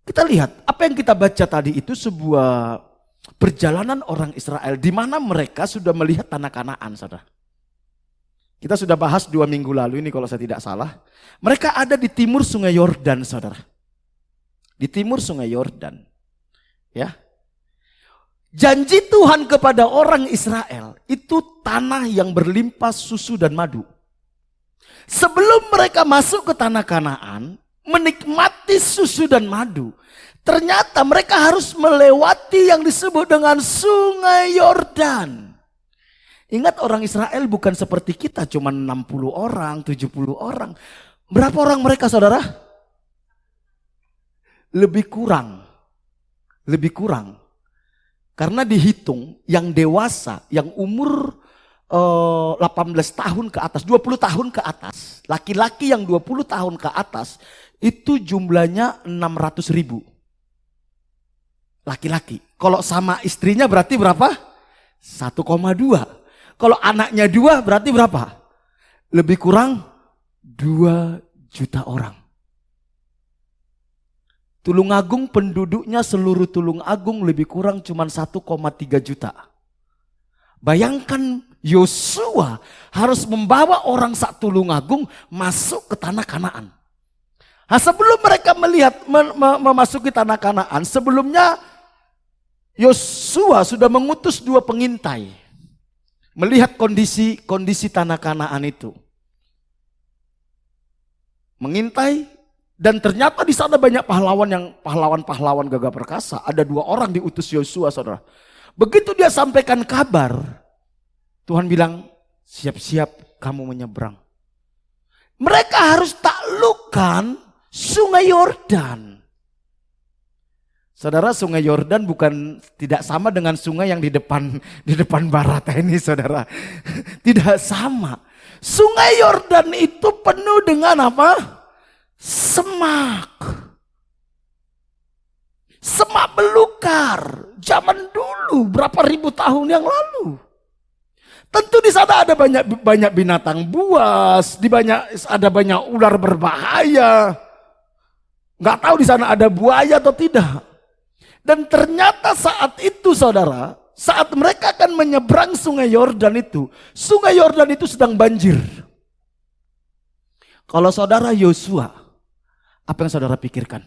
Kita lihat, apa yang kita baca tadi itu sebuah perjalanan orang Israel. Di mana mereka sudah melihat tanah Kanaan, saudara. Kita sudah bahas 2 minggu lalu ini kalau saya tidak salah. Mereka ada di timur sungai Yordan, saudara. Di timur sungai Yordan. Ya. Janji Tuhan kepada orang Israel itu tanah yang berlimpah susu dan madu. Sebelum mereka masuk ke tanah Kanaan, menikmati susu dan madu, ternyata mereka harus melewati yang disebut dengan sungai Yordan. Ingat, orang Israel bukan seperti kita, cuma 60 orang, 70 orang. Berapa orang mereka, saudara? Lebih kurang. Lebih kurang. Karena dihitung yang dewasa, yang umur 18 tahun ke atas, 20 tahun ke atas. Laki-laki yang 20 tahun ke atas, itu jumlahnya 600.000. Laki-laki. Kalau sama istrinya berarti berapa? 1,2. Kalau anaknya 2 berarti berapa? Lebih kurang 2 juta orang. Tulungagung penduduknya seluruh Tulungagung lebih kurang cuma 1,3 juta. Bayangkan Yosua harus membawa orang sak Tulungagung masuk ke tanah Kanaan. Nah, sebelum mereka melihat memasuki tanah Kanaan, sebelumnya Yosua sudah mengutus 2 pengintai. Melihat kondisi tanah Kanaan itu. Mengintai, dan ternyata di sana banyak pahlawan gagah perkasa. Ada 2 orang diutus Yosua, saudara. Begitu dia sampaikan kabar, Tuhan bilang, siap-siap kamu menyeberang. Mereka harus taklukkan Sungai Yordan. Saudara, Sungai Yordan bukan tidak sama dengan sungai yang di depan barat ini, saudara. Tidak sama. Sungai Yordan itu penuh dengan apa? Semak. Semak belukar. Zaman dulu berapa ribu tahun yang lalu. Tentu di sana ada banyak binatang buas, ada banyak ular berbahaya. Nggak tahu di sana ada buaya atau tidak. Dan ternyata saat itu, saudara, saat mereka akan menyeberang Sungai Yordan itu sedang banjir. Kalau saudara Yosua, apa yang saudara pikirkan?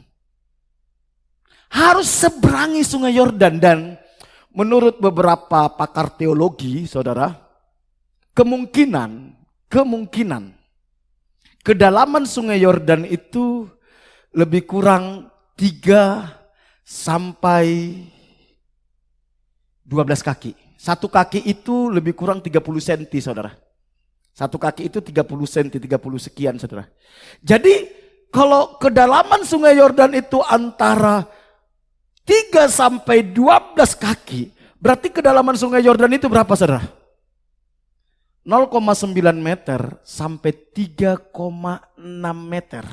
Harus seberangi Sungai Yordan, dan menurut beberapa pakar teologi, saudara, kemungkinan kedalaman Sungai Yordan itu lebih kurang 3 sampai 12 kaki. Satu kaki itu lebih kurang 30 cm, saudara. Satu kaki itu 30 cm, 30 sekian, saudara. Jadi kalau kedalaman Sungai Yordan itu antara 3 sampai 12 kaki, berarti kedalaman Sungai Yordan itu berapa, saudara? 0,9 meter sampai 3,6 meter.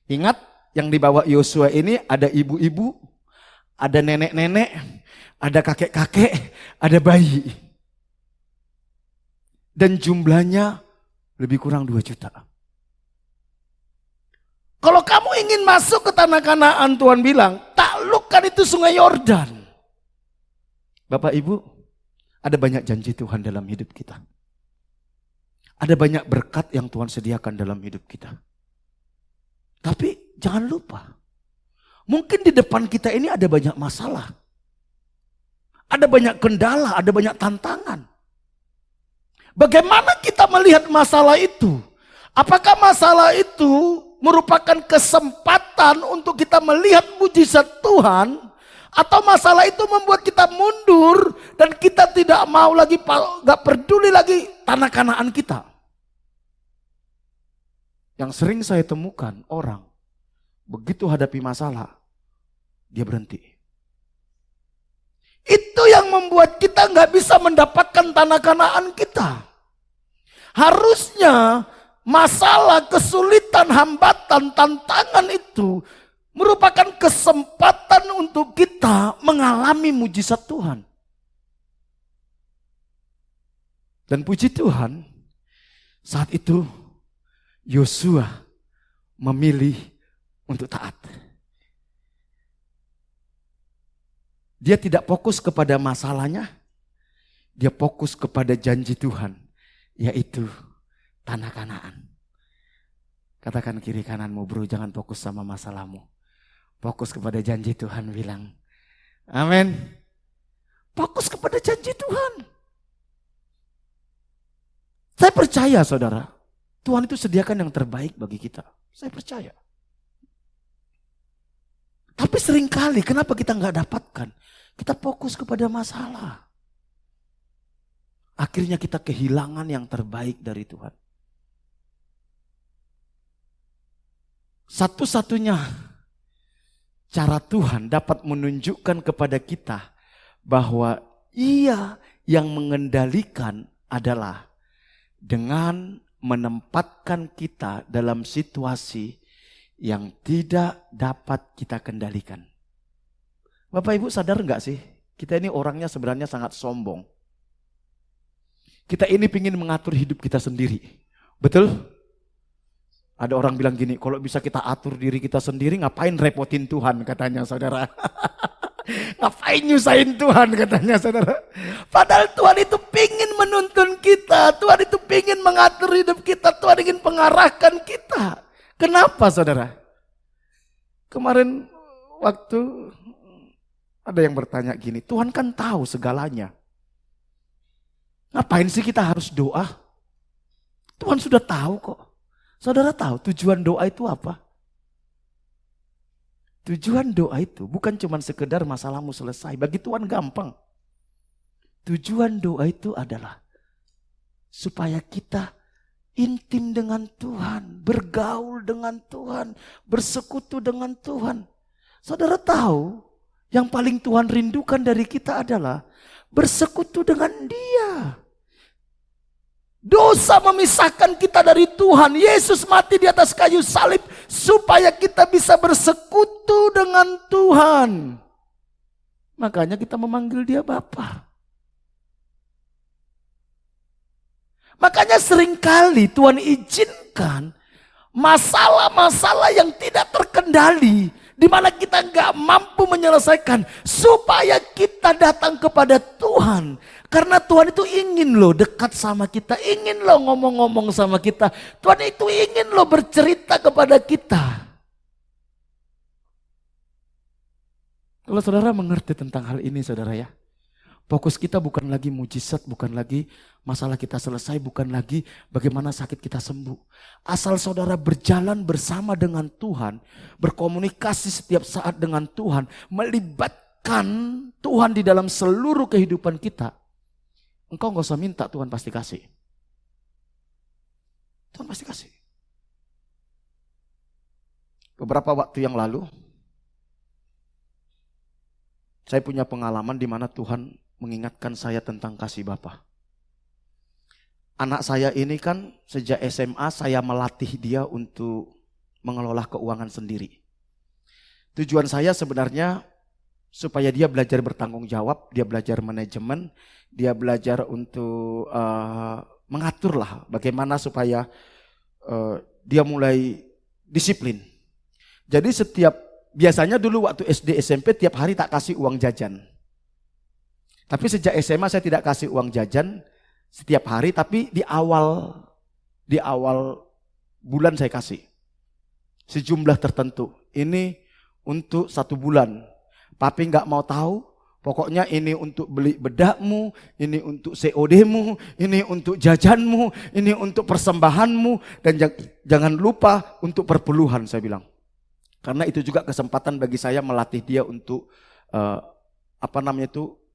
Ingat, yang dibawa Yosua ini ada ibu-ibu, ada nenek-nenek, ada kakek-kakek, ada bayi. Dan jumlahnya lebih kurang 2 juta. Kalau kamu ingin masuk ke tanah Kanaan, Tuhan bilang, taklukkan itu Sungai Yordan. Bapak Ibu, ada banyak janji Tuhan dalam hidup kita. Ada banyak berkat yang Tuhan sediakan dalam hidup kita. Tapi jangan lupa, mungkin di depan kita ini ada banyak masalah. Ada banyak kendala, ada banyak tantangan. Bagaimana kita melihat masalah itu? Apakah masalah itu merupakan kesempatan untuk kita melihat mujizat Tuhan? Atau masalah itu membuat kita mundur dan kita tidak mau lagi, gak peduli lagi tanah Kanaan kita? Yang sering saya temukan orang begitu hadapi masalah, dia berhenti. Itu yang membuat kita nggak bisa mendapatkan tanah Kanaan kita. Harusnya masalah, kesulitan, hambatan, tantangan itu merupakan kesempatan untuk kita mengalami mujizat Tuhan. Dan puji Tuhan, saat itu Yosua memilih untuk taat. Dia tidak fokus kepada masalahnya, dia fokus kepada janji Tuhan, yaitu tanah Kanaan. Katakan kiri kananmu, bro, jangan fokus sama masalahmu. Fokus kepada janji Tuhan, bilang amin. Fokus kepada janji Tuhan. Saya percaya, saudara, Tuhan itu sediakan yang terbaik bagi kita. Saya percaya. Tapi seringkali kenapa kita nggak dapatkan? Kita fokus kepada masalah. Akhirnya kita kehilangan yang terbaik dari Tuhan. Satu-satunya cara Tuhan dapat menunjukkan kepada kita bahwa Ia yang mengendalikan adalah dengan menempatkan kita dalam situasi yang tidak dapat kita kendalikan. Bapak Ibu sadar nggak sih? Kita ini orangnya sebenarnya sangat sombong. Kita ini pingin mengatur hidup kita sendiri. Betul? Ada orang bilang gini, kalau bisa kita atur diri kita sendiri, ngapain repotin Tuhan, katanya saudara. Ngapain nyusahin Tuhan, katanya saudara. Padahal Tuhan itu pingin menuntun kita. Tuhan itu pingin mengatur hidup kita. Tuhan ingin mengarahkan kita. Kenapa saudara? Kemarin waktu ada yang bertanya gini, Tuhan kan tahu segalanya. Ngapain sih kita harus doa? Tuhan sudah tahu kok. Saudara tahu tujuan doa itu apa? Tujuan doa itu bukan cuma sekedar masalahmu selesai. Bagi Tuhan gampang. Tujuan doa itu adalah supaya kita intim dengan Tuhan, bergaul dengan Tuhan, bersekutu dengan Tuhan. Saudara tahu, yang paling Tuhan rindukan dari kita adalah bersekutu dengan Dia. Dosa memisahkan kita dari Tuhan. Yesus mati di atas kayu salib supaya kita bisa bersekutu dengan Tuhan. Makanya kita memanggil Dia Bapa. Makanya seringkali Tuhan izinkan masalah-masalah yang tidak terkendali, di mana kita nggak mampu menyelesaikan, supaya kita datang kepada Tuhan. Karena Tuhan itu ingin loh dekat sama kita, ingin loh ngomong-ngomong sama kita. Tuhan itu ingin loh bercerita kepada kita. Kalau saudara mengerti tentang hal ini saudara ya, fokus kita bukan lagi mujizat, bukan lagi masalah kita selesai, bukan lagi bagaimana sakit kita sembuh. Asal saudara berjalan bersama dengan Tuhan, berkomunikasi setiap saat dengan Tuhan, melibatkan Tuhan di dalam seluruh kehidupan kita, engkau gak usah minta, Tuhan pasti kasih. Tuhan pasti kasih. Beberapa waktu yang lalu, saya punya pengalaman di mana Tuhan mengingatkan saya tentang kasih Bapa. Anak saya ini kan sejak SMA saya melatih dia untuk mengelola keuangan sendiri. Tujuan saya sebenarnya supaya dia belajar bertanggung jawab, dia belajar manajemen, dia belajar untuk mengatur lah bagaimana supaya dia mulai disiplin. Jadi biasanya dulu waktu SD SMP tiap hari tak kasih uang jajan. Tapi sejak SMA saya tidak kasih uang jajan setiap hari, tapi di awal bulan saya kasih sejumlah tertentu. Ini untuk 1 bulan. Papi nggak mau tahu, pokoknya ini untuk beli bedakmu, ini untuk COD-mu, ini untuk jajanmu, ini untuk persembahanmu, dan jangan lupa untuk perpuluhan, saya bilang. Karena itu juga kesempatan bagi saya melatih dia untuk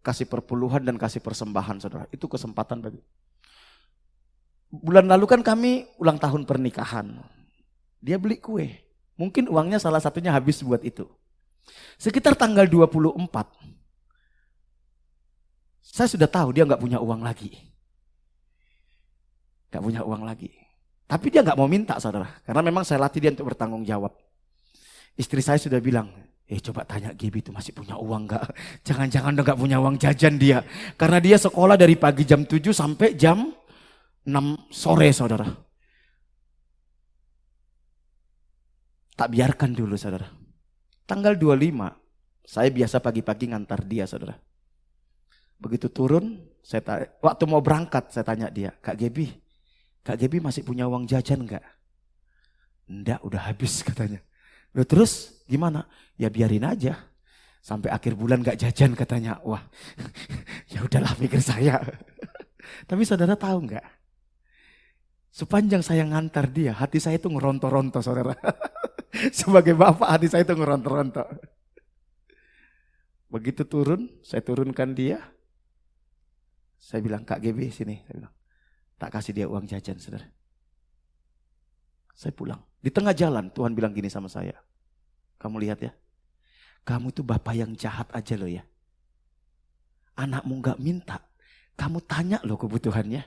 kasih perpuluhan dan kasih persembahan, saudara. Itu kesempatan bagi. Bulan lalu kan kami ulang tahun pernikahan. Dia beli kue. Mungkin uangnya salah satunya habis buat itu. Sekitar tanggal 24. Saya sudah tahu dia nggak punya uang lagi. Nggak punya uang lagi. Tapi dia nggak mau minta, saudara. Karena memang saya latih dia untuk bertanggung jawab. Istri saya sudah bilang, coba tanya Gibi itu masih punya uang gak? Jangan-jangan udah gak punya uang jajan dia. Karena dia sekolah dari pagi jam 7 sampai jam 6 sore, saudara. Tak biarkan dulu, saudara. Tanggal 25, saya biasa pagi-pagi ngantar dia, saudara. Begitu turun, waktu mau berangkat saya tanya dia, Kak Gibi masih punya uang jajan gak? Enggak, udah habis katanya. Loh, terus gimana? Ya biarin aja sampai akhir bulan gak jajan katanya. Wah, ya udahlah pikir saya. Tapi saudara tahu nggak? Sepanjang saya ngantar dia, hati saya itu ngeronto-ronto, saudara. Sebagai bapak, hati saya itu ngeronto-ronto. Begitu turun, saya turunkan dia. Saya bilang, Kak GB sini. Saya bilang, tak kasih dia uang jajan, saudara. Saya pulang. Di tengah jalan Tuhan bilang gini sama saya. Kamu lihat ya. Kamu itu bapak yang jahat aja loh ya. Anakmu gak minta. Kamu tanya loh kebutuhannya.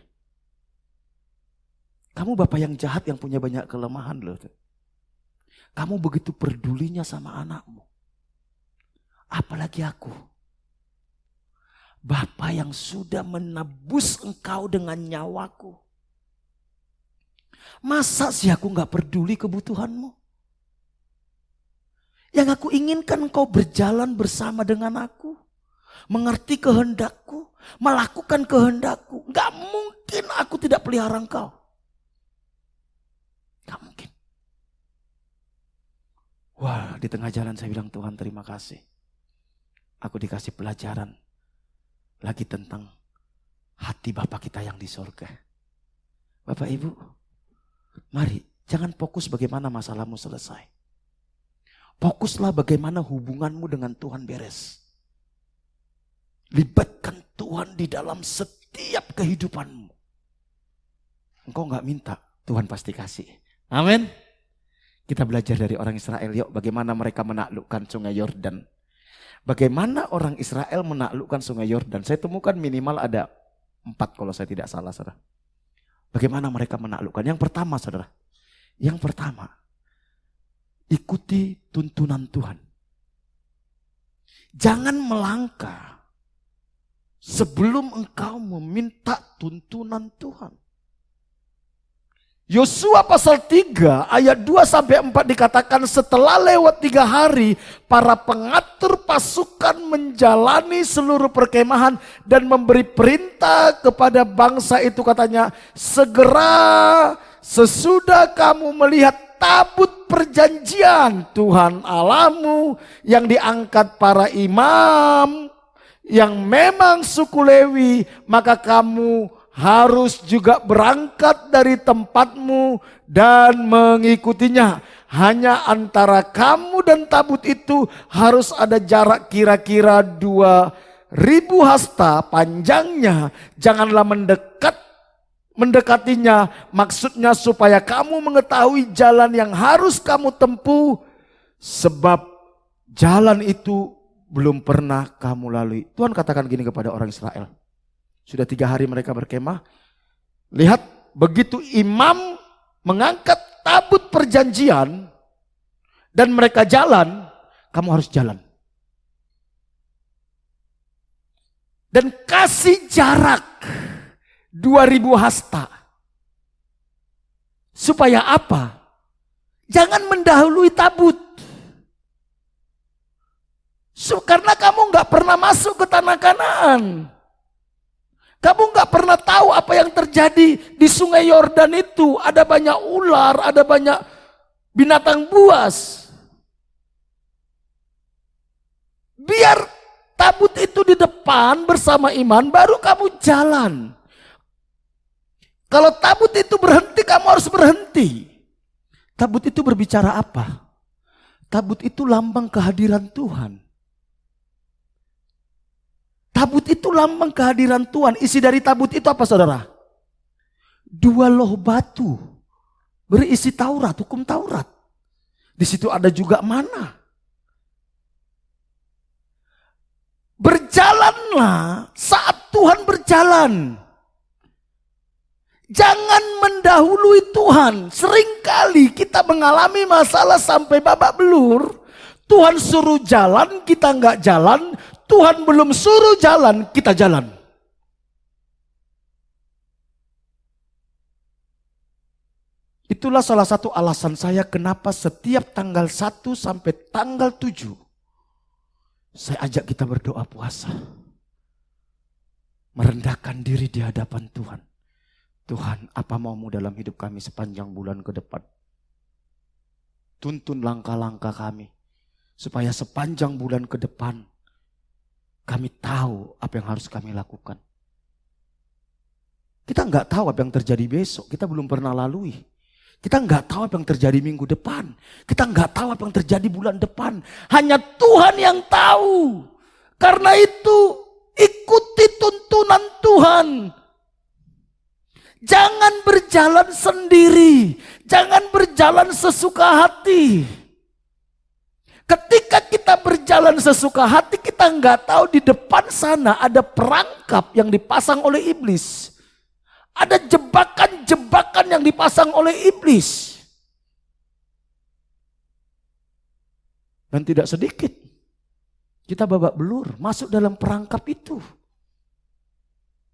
Kamu bapak yang jahat yang punya banyak kelemahan loh. Kamu begitu pedulinya sama anakmu. Apalagi aku. Bapak yang sudah menebus engkau dengan nyawaku. Masa sih aku gak peduli kebutuhanmu? Yang aku inginkan engkau berjalan bersama dengan aku. Mengerti kehendakku. Melakukan kehendakku. Gak mungkin aku tidak pelihara engkau. Gak mungkin. Wah, di tengah jalan saya bilang, Tuhan terima kasih. Aku dikasih pelajaran lagi tentang hati Bapa kita yang di sorga. Bapak Ibu, mari jangan fokus bagaimana masalahmu selesai. Fokuslah bagaimana hubunganmu dengan Tuhan beres. Libatkan Tuhan di dalam setiap kehidupanmu. Engkau gak minta, Tuhan pasti kasih. Amin. Kita belajar dari orang Israel yuk, bagaimana mereka menaklukkan sungai Yordan. Bagaimana orang Israel menaklukkan sungai Yordan. Saya temukan minimal ada 4 kalau saya tidak salah, saudara. Bagaimana mereka menaklukkan. Yang pertama, saudara. Yang pertama, ikuti tuntunan Tuhan. Jangan melangkah sebelum engkau meminta tuntunan Tuhan. Yosua pasal 3 ayat 2-4 dikatakan setelah lewat 3 hari para pengatur pasukan menjalani seluruh perkemahan dan memberi perintah kepada bangsa itu, katanya, segera sesudah kamu melihat tabut perjanjian Tuhan Allahmu yang diangkat para imam yang memang suku Lewi, maka kamu harus juga berangkat dari tempatmu dan mengikutinya. Hanya antara kamu dan tabut itu harus ada jarak kira-kira 2000 hasta panjangnya. Janganlah mendekatinya, maksudnya supaya kamu mengetahui jalan yang harus kamu tempuh, sebab jalan itu belum pernah kamu lalui. Tuhan katakan gini kepada orang Israel. Sudah 3 hari mereka berkemah. Lihat, begitu imam mengangkat tabut perjanjian dan mereka jalan, kamu harus jalan. Dan kasih jarak 2000 hasta. Supaya apa? Jangan mendahului tabut. Karena kamu gak pernah masuk ke tanah Kanaan. Kamu gak pernah tahu apa yang terjadi di sungai Yordan itu. Ada banyak ular, ada banyak binatang buas. Biar tabut itu di depan bersama iman, baru kamu jalan. Kalau tabut itu berhenti, kamu harus berhenti. Tabut itu berbicara apa? Tabut itu lambang kehadiran Tuhan. Tabut itu lambang kehadiran Tuhan. Isi dari tabut itu apa, saudara? 2 loh batu berisi Taurat, hukum Taurat. Di situ ada juga mana. Berjalanlah saat Tuhan berjalan. Jangan mendahului Tuhan. Seringkali kita mengalami masalah sampai babak belur. Tuhan suruh jalan, kita nggak jalan. Tuhan belum suruh jalan, kita jalan. Itulah salah satu alasan saya kenapa setiap tanggal 1 sampai tanggal 7 saya ajak kita berdoa puasa. Merendahkan diri di hadapan Tuhan. Tuhan, apa maumu dalam hidup kami sepanjang bulan ke depan? Tuntun langkah-langkah kami. Supaya sepanjang bulan ke depan kami tahu apa yang harus kami lakukan. Kita nggak tahu apa yang terjadi besok. Kita belum pernah lalui. Kita nggak tahu apa yang terjadi minggu depan. Kita nggak tahu apa yang terjadi bulan depan. Hanya Tuhan yang tahu. Karena itu ikuti tuntunan Tuhan. Jangan berjalan sendiri. Jangan berjalan sesuka hati. Ketika kita berjalan sesuka hati, kita nggak tahu di depan sana ada perangkap yang dipasang oleh iblis. Ada jebakan-jebakan yang dipasang oleh iblis. Dan tidak sedikit kita babak belur masuk dalam perangkap itu.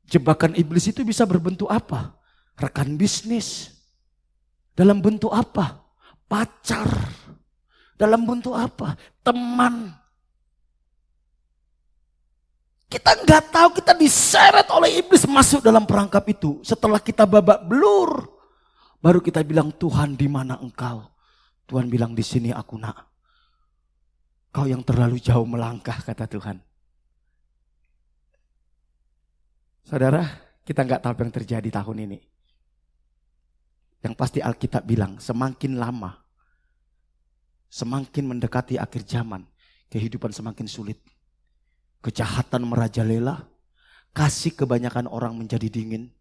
Jebakan iblis itu bisa berbentuk apa? Rekan bisnis. Dalam bentuk apa? Pacar. Dalam bentuk apa? Teman. Kita nggak tahu, kita diseret oleh iblis masuk dalam perangkap itu. Setelah kita babak belur, baru kita bilang, Tuhan di mana engkau? Tuhan bilang, di sini aku nak. Kau yang terlalu jauh melangkah, kata Tuhan. Saudara, kita nggak tahu apa yang terjadi tahun ini. Yang pasti Alkitab bilang, semakin lama, semakin mendekati akhir zaman, kehidupan semakin sulit. Kejahatan merajalela, kasih kebanyakan orang menjadi dingin.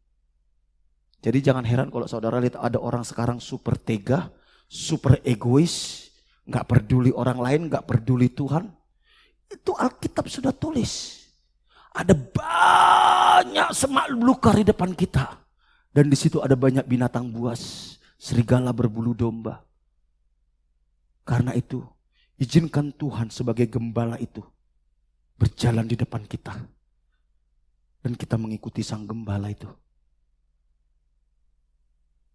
Jadi jangan heran kalau saudara lihat ada orang sekarang super tega, super egois, gak peduli orang lain, gak peduli Tuhan. Itu Alkitab sudah tulis. Ada banyak semak belukar di depan kita. Dan di situ ada banyak binatang buas, serigala berbulu domba. Karena itu, izinkan Tuhan sebagai gembala itu berjalan di depan kita. Dan kita mengikuti sang gembala itu.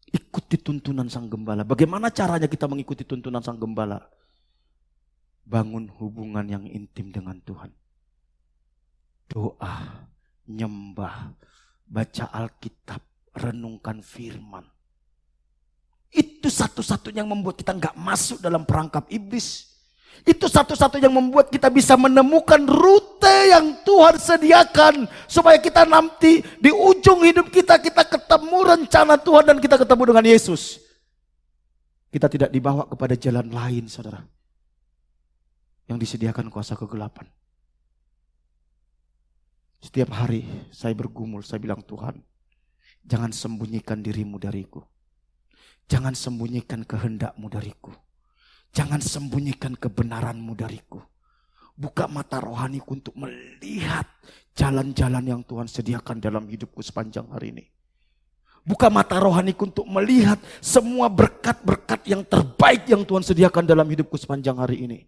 Ikuti tuntunan sang gembala. Bagaimana caranya kita mengikuti tuntunan sang gembala? Bangun hubungan yang intim dengan Tuhan. Doa, nyembah, baca Alkitab, renungkan firman. Itu satu-satunya yang membuat kita gak masuk dalam perangkap iblis. Itu satu-satunya yang membuat kita bisa menemukan rute yang Tuhan sediakan. Supaya kita nanti di ujung hidup kita ketemu rencana Tuhan dan kita ketemu dengan Yesus. Kita tidak dibawa kepada jalan lain, saudara. Yang disediakan kuasa kegelapan. Setiap hari saya bergumul, saya bilang Tuhan, jangan sembunyikan dirimu dariku. Jangan sembunyikan kehendak-Mu dariku. Jangan sembunyikan kebenaran-Mu dariku. Buka mata rohaniku untuk melihat jalan-jalan yang Tuhan sediakan dalam hidupku sepanjang hari ini. Buka mata rohaniku untuk melihat semua berkat-berkat yang terbaik yang Tuhan sediakan dalam hidupku sepanjang hari ini.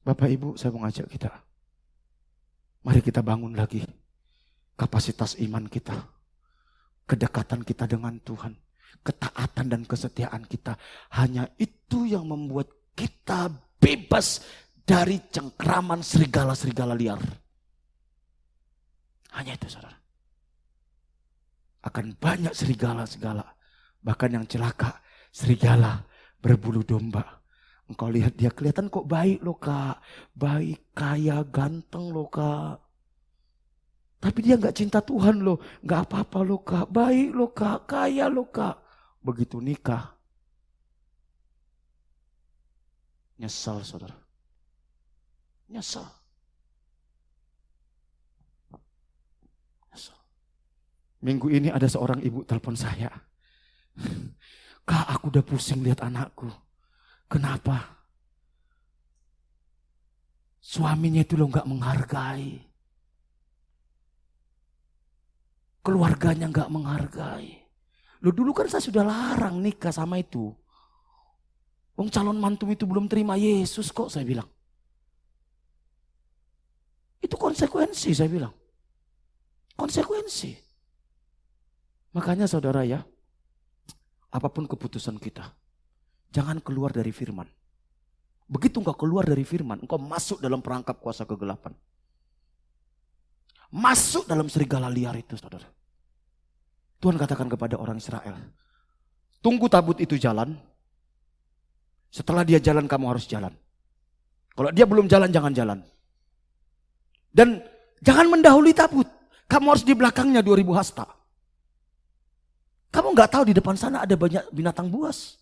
Bapak Ibu, saya mau ngajak kita. Mari kita bangun lagi kapasitas iman kita. Kedekatan kita dengan Tuhan. Ketaatan dan kesetiaan kita. Hanya itu yang membuat kita bebas dari cengkraman serigala-serigala liar. Hanya itu, saudara. Akan banyak serigala-serigala. Bahkan yang celaka, serigala berbulu domba. Engkau lihat dia kelihatan kok baik loh kak. Baik, kaya, ganteng loh kak. Tapi dia gak cinta Tuhan loh. Gak apa-apa loh kak. Baik loh kak. Kaya loh kak. Begitu nikah. Nyesal saudara. Nyesal. Nyesal. Minggu ini ada seorang ibu telepon saya. Kak, aku udah pusing lihat anakku. Kenapa? Suaminya itu lo gak menghargai. Keluarganya gak menghargai. Lo dulu kan saya sudah larang nikah sama itu. Wong calon mantu itu belum terima Yesus kok, saya bilang. Itu konsekuensi, saya bilang. Konsekuensi. Makanya saudara ya, apapun keputusan kita, jangan keluar dari firman. Begitu engkau keluar dari firman, engkau masuk dalam perangkap kuasa kegelapan. Masuk dalam serigala liar itu, saudara. Tuhan katakan kepada orang Israel, tunggu tabut itu jalan. Setelah dia jalan, kamu harus jalan. Kalau dia belum jalan, jangan jalan. Dan jangan mendahului tabut. Kamu harus di belakangnya 2000 hasta. Kamu gak tahu di depan sana ada banyak binatang buas.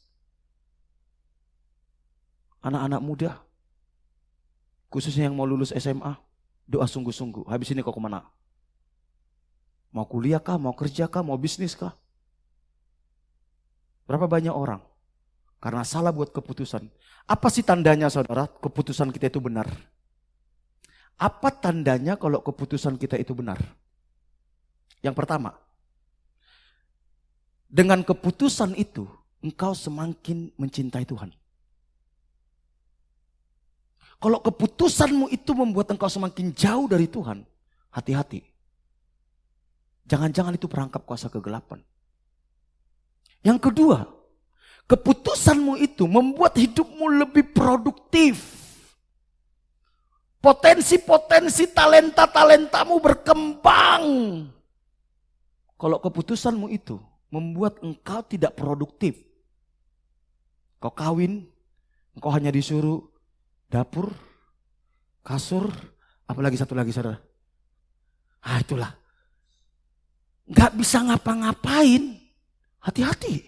Anak-anak muda, khususnya yang mau lulus SMA, doa sungguh-sungguh. Habis ini kau kemana? Mau kuliah kah? Mau kerja kah? Mau bisnis kah? Berapa banyak orang? Karena salah buat keputusan. Apa sih tandanya saudara keputusan kita itu benar? Apa tandanya kalau keputusan kita itu benar? Yang pertama, dengan keputusan itu engkau semakin mencintai Tuhan. Kalau keputusanmu itu membuat engkau semakin jauh dari Tuhan, hati-hati. Jangan-jangan itu perangkap kuasa kegelapan. Yang kedua, keputusanmu itu membuat hidupmu lebih produktif. Potensi-potensi talenta-talentamu berkembang. Kalau keputusanmu itu membuat engkau tidak produktif. Kau kawin, engkau hanya disuruh dapur, kasur, apalagi satu lagi saudara. Itulah. Gak bisa ngapa-ngapain. Hati-hati.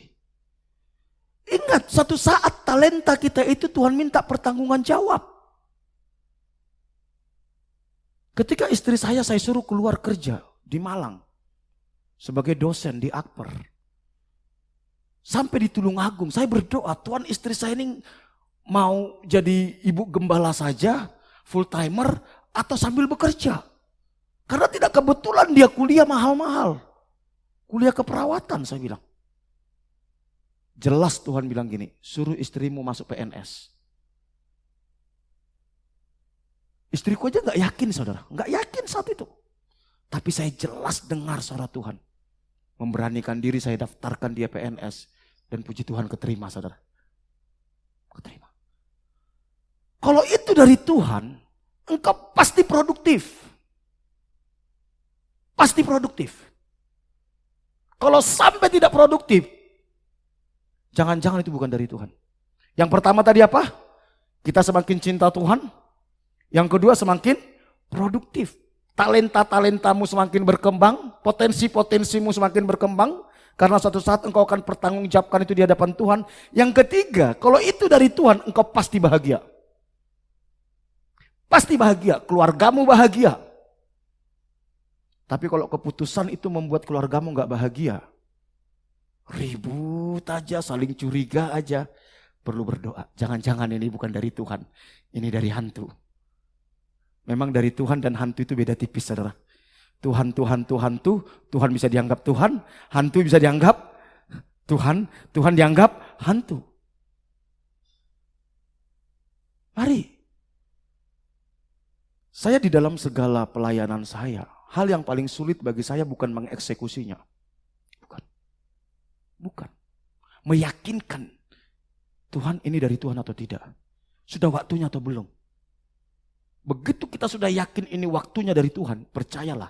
Ingat, satu saat talenta kita itu Tuhan minta pertanggungan jawab. Ketika istri saya suruh keluar kerja di Malang. sebagai dosen di Akper. Sampai di Tulungagung, saya berdoa, Tuhan istri saya ini mau jadi ibu gembala saja, full timer, atau sambil bekerja. Karena tidak kebetulan dia kuliah mahal-mahal. Kuliah keperawatan, saya bilang. Jelas Tuhan bilang gini, suruh istrimu masuk PNS. Istriku aja gak yakin saudara, gak yakin saat itu. Tapi saya jelas dengar suara Tuhan. Memberanikan diri saya daftarkan dia PNS. Dan puji Tuhan keterima saudara. Keterima. Kalau itu dari Tuhan, engkau pasti produktif. Pasti produktif. Kalau sampai tidak produktif, jangan-jangan itu bukan dari Tuhan. Yang pertama tadi apa? Kita semakin cinta Tuhan. Yang kedua semakin produktif. Talenta-talentamu semakin berkembang, potensi-potensimu semakin berkembang, karena suatu saat engkau akan pertanggungjawabkan itu di hadapan Tuhan. Yang ketiga, kalau itu dari Tuhan, engkau pasti bahagia. Pasti bahagia, keluargamu bahagia. Tapi kalau keputusan itu membuat keluargamu gak bahagia, ribut aja, saling curiga aja, perlu berdoa. Jangan-jangan ini bukan dari Tuhan, ini dari hantu. Memang dari Tuhan dan hantu itu beda tipis saudara. Tuhan bisa dianggap Tuhan, hantu bisa dianggap Tuhan, Tuhan dianggap hantu. Mari. Saya di dalam segala pelayanan saya, hal yang paling sulit bagi saya bukan mengeksekusinya. Bukan. Meyakinkan Tuhan ini dari Tuhan atau tidak. Sudah waktunya atau belum. Begitu kita sudah yakin ini waktunya dari Tuhan, percayalah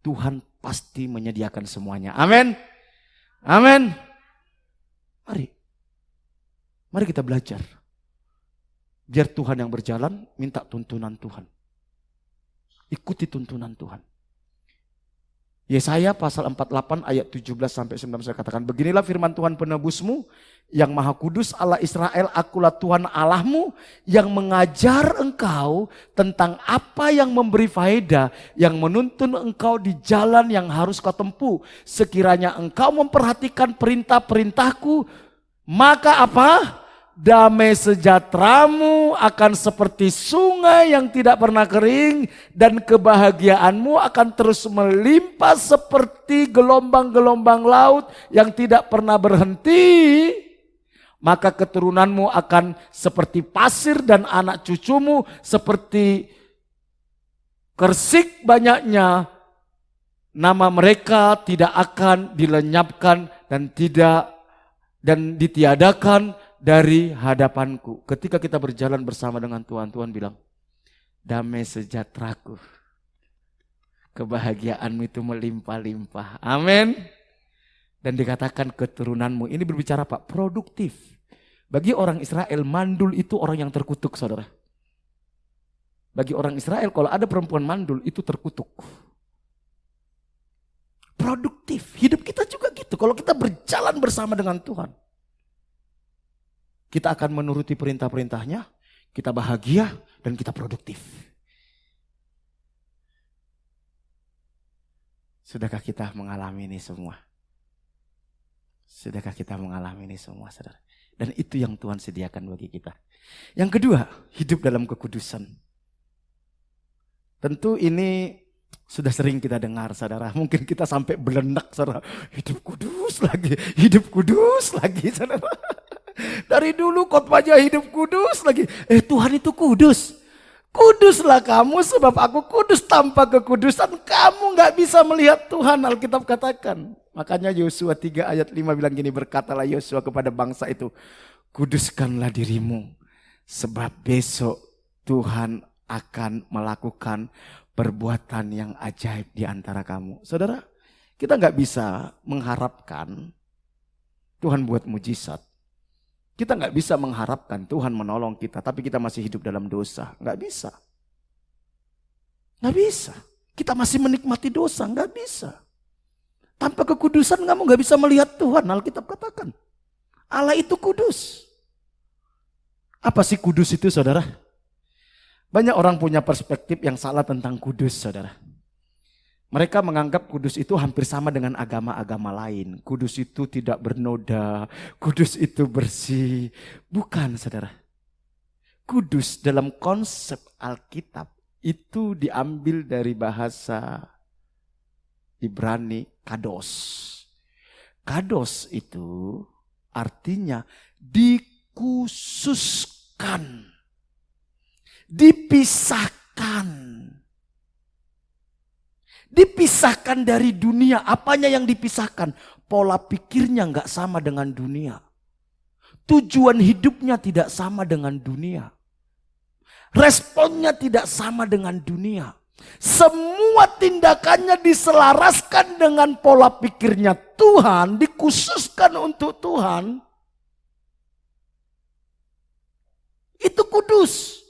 Tuhan pasti menyediakan semuanya. Amin. Amin. Mari kita belajar. Biar Tuhan yang berjalan, minta tuntunan Tuhan. Ikuti tuntunan Tuhan. Yesaya pasal 48 ayat 17 sampai 19 saya katakan, beginilah firman Tuhan penebusmu yang maha kudus Allah Israel, akulah Tuhan Allahmu yang mengajar engkau tentang apa yang memberi faedah, yang menuntun engkau di jalan yang harus kau tempuh. Sekiranya engkau memperhatikan perintah-perintahku, maka apa? Damai sejahteramu akan seperti sungai yang tidak pernah kering, dan kebahagiaanmu akan terus melimpah seperti gelombang-gelombang laut yang tidak pernah berhenti. Maka keturunanmu akan seperti pasir dan anak cucumu seperti kersik banyaknya. Nama mereka tidak akan dilenyapkan dan ditiadakan dari hadapanku. Ketika kita berjalan bersama dengan Tuhan, Tuhan bilang, damai sejahteraku, kebahagiaanmu itu melimpah-limpah. Amin. Dan dikatakan keturunanmu, ini berbicara Pak, produktif. Bagi orang Israel, mandul itu orang yang terkutuk saudara. Bagi orang Israel, kalau ada perempuan mandul itu terkutuk. Produktif, hidup kita juga gitu. Kalau kita berjalan bersama dengan Tuhan, kita akan menuruti perintah-perintahnya, kita bahagia dan kita produktif. Sudahkah kita mengalami ini semua? Sudahkah kita mengalami ini semua, saudara? Dan itu yang Tuhan sediakan bagi kita. Yang kedua, hidup dalam kekudusan. Tentu ini sudah sering kita dengar, saudara. Mungkin kita sampai belenak, saudara. Hidup kudus lagi, saudara. Dari dulu khotbahnya hidup kudus lagi. Tuhan itu kudus. Kuduslah kamu sebab aku kudus. Tanpa kekudusan kamu gak bisa melihat Tuhan, Alkitab katakan. Makanya Yosua 3 ayat 5 bilang gini, berkatalah Yosua kepada bangsa itu, kuduskanlah dirimu sebab besok Tuhan akan melakukan perbuatan yang ajaib di antara kamu. Saudara, kita gak bisa mengharapkan Tuhan buat mujizat. Kita gak bisa mengharapkan Tuhan menolong kita, tapi kita masih hidup dalam dosa. Gak bisa. Gak bisa. Kita masih menikmati dosa, gak bisa. Tanpa kekudusan kamu gak bisa melihat Tuhan, Alkitab katakan. Allah itu kudus. Apa sih kudus itu, saudara? Banyak orang punya perspektif yang salah tentang kudus, saudara. Mereka menganggap kudus itu hampir sama dengan agama-agama lain. Kudus itu tidak bernoda, kudus itu bersih. Bukan, saudara. Kudus dalam konsep Alkitab itu diambil dari bahasa Ibrani kados. Kados itu artinya dikhususkan, dipisahkan. Dipisahkan dari dunia. Apanya yang dipisahkan? Pola pikirnya nggak sama dengan dunia. Tujuan hidupnya tidak sama dengan dunia. Responnya tidak sama dengan dunia. Semua tindakannya diselaraskan dengan pola pikirnya Tuhan, dikhususkan untuk Tuhan. Itu kudus.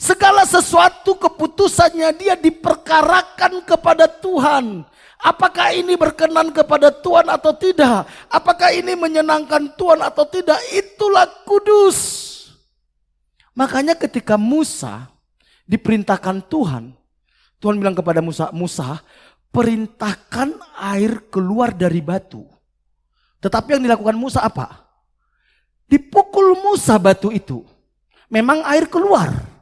Segala sesuatu keputusannya dia diperkarakan kepada Tuhan. Apakah ini berkenan kepada Tuhan atau tidak? Apakah ini menyenangkan Tuhan atau tidak? Itulah kudus. Makanya ketika Musa diperintahkan Tuhan, Tuhan bilang kepada Musa, Musa, perintahkan air keluar dari batu. Tetapi yang dilakukan Musa apa? Dipukul Musa batu itu. Memang air keluar.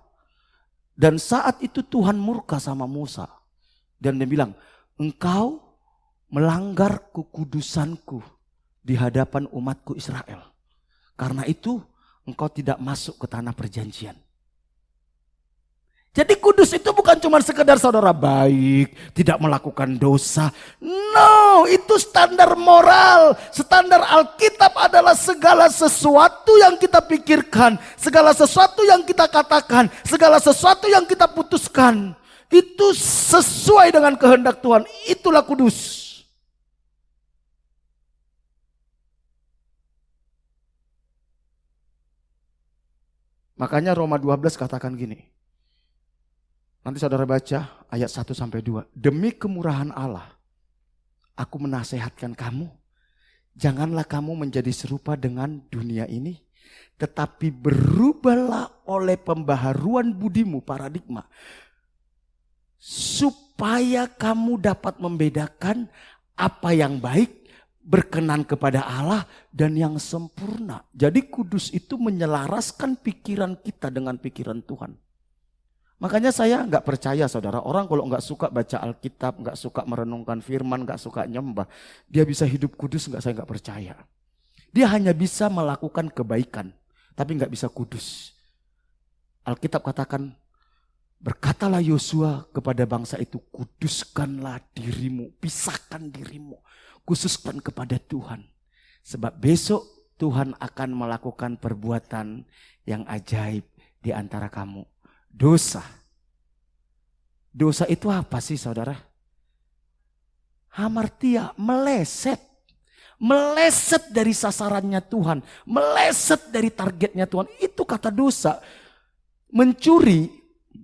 Dan saat itu Tuhan murka sama Musa. Dan dia bilang, engkau melanggar kekudusanku di hadapan umatku Israel. Karena itu engkau tidak masuk ke tanah perjanjian. Jadi kudus itu bukan cuma sekedar saudara baik, tidak melakukan dosa. No, itu standar moral. Standar Alkitab adalah segala sesuatu yang kita pikirkan, segala sesuatu yang kita katakan, segala sesuatu yang kita putuskan. Itu sesuai dengan kehendak Tuhan. Itulah kudus. Makanya Roma 12 katakan gini. Nanti saudara baca ayat 1-2. Demi kemurahan Allah, aku menasehatkan kamu. Janganlah kamu menjadi serupa dengan dunia ini. Tetapi berubahlah oleh pembaharuan budimu, paradigma. Supaya kamu dapat membedakan apa yang baik, berkenan kepada Allah, dan yang sempurna. Jadi kudus itu menyelaraskan pikiran kita dengan pikiran Tuhan. Makanya saya nggak percaya saudara, orang kalau nggak suka baca Alkitab, nggak suka merenungkan firman, nggak suka nyembah, dia bisa hidup kudus nggak? Saya nggak percaya. Dia hanya bisa melakukan kebaikan, tapi nggak bisa kudus. Alkitab katakan, berkatalah Yosua kepada bangsa itu, kuduskanlah dirimu, pisahkan dirimu, khususkan kepada Tuhan. Sebab besok Tuhan akan melakukan perbuatan yang ajaib di antara kamu. Dosa. Dosa itu apa sih saudara? Hamartia, meleset. Meleset dari sasarannya Tuhan. Meleset dari targetnya Tuhan. Itu kata dosa. Mencuri,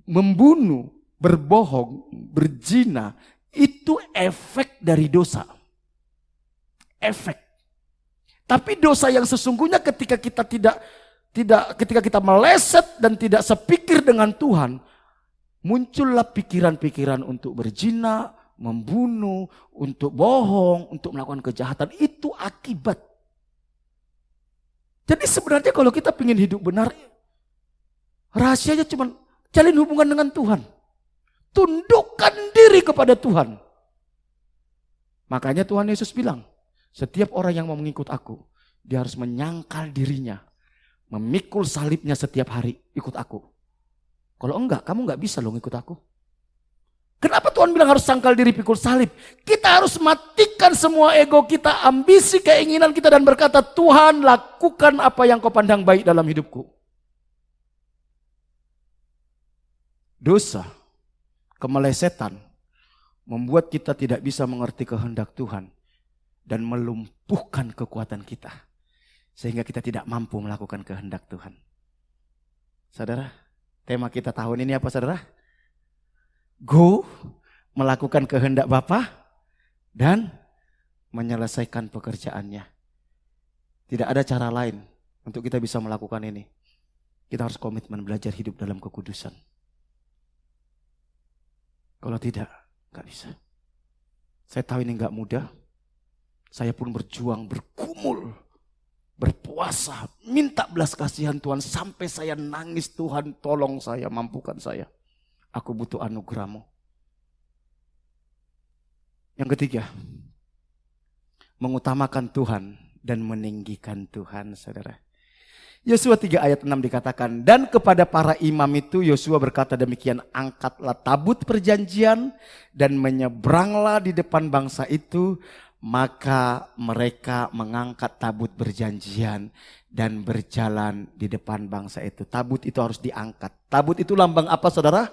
membunuh, berbohong, berzina. Itu efek dari dosa. Efek. Tapi dosa yang sesungguhnya ketika kita meleset dan tidak sepikir dengan Tuhan, muncullah pikiran-pikiran untuk berzina, membunuh, untuk bohong, untuk melakukan kejahatan. Itu akibat. Jadi sebenarnya kalau kita ingin hidup benar, rahasianya cuma jalin hubungan dengan Tuhan. Tundukkan diri kepada Tuhan. Makanya Tuhan Yesus bilang, setiap orang yang mau mengikut aku, dia harus menyangkal dirinya. Memikul salibnya setiap hari, ikut aku. Kalau enggak, kamu enggak bisa loh ikut aku. Kenapa Tuhan bilang harus sangkal diri, pikul salib? Kita harus matikan semua ego kita, ambisi, keinginan kita, dan berkata, Tuhan lakukan apa yang kau pandang baik dalam hidupku. Dosa, kemelesetan, membuat kita tidak bisa mengerti kehendak Tuhan dan melumpuhkan kekuatan kita. Sehingga kita tidak mampu melakukan kehendak Tuhan. Saudara, tema kita tahun ini apa saudara? Go, melakukan kehendak Bapa dan menyelesaikan pekerjaannya. Tidak ada cara lain untuk kita bisa melakukan ini. Kita harus komitmen belajar hidup dalam kekudusan. Kalau tidak, gak bisa. Saya tahu ini nggak mudah. Saya pun berjuang, bergumul, berpuasa, minta belas kasihan Tuhan sampai saya nangis, Tuhan tolong saya, mampukan saya. Aku butuh anugerah-Mu. Yang ketiga, mengutamakan Tuhan dan meninggikan Tuhan, saudara. Yosua 3 ayat 6 dikatakan, dan kepada para imam itu Yosua berkata demikian, angkatlah tabut perjanjian dan menyeberanglah di depan bangsa itu. Maka mereka mengangkat tabut perjanjian dan berjalan di depan bangsa itu. Tabut itu harus diangkat. Tabut itu lambang apa, saudara?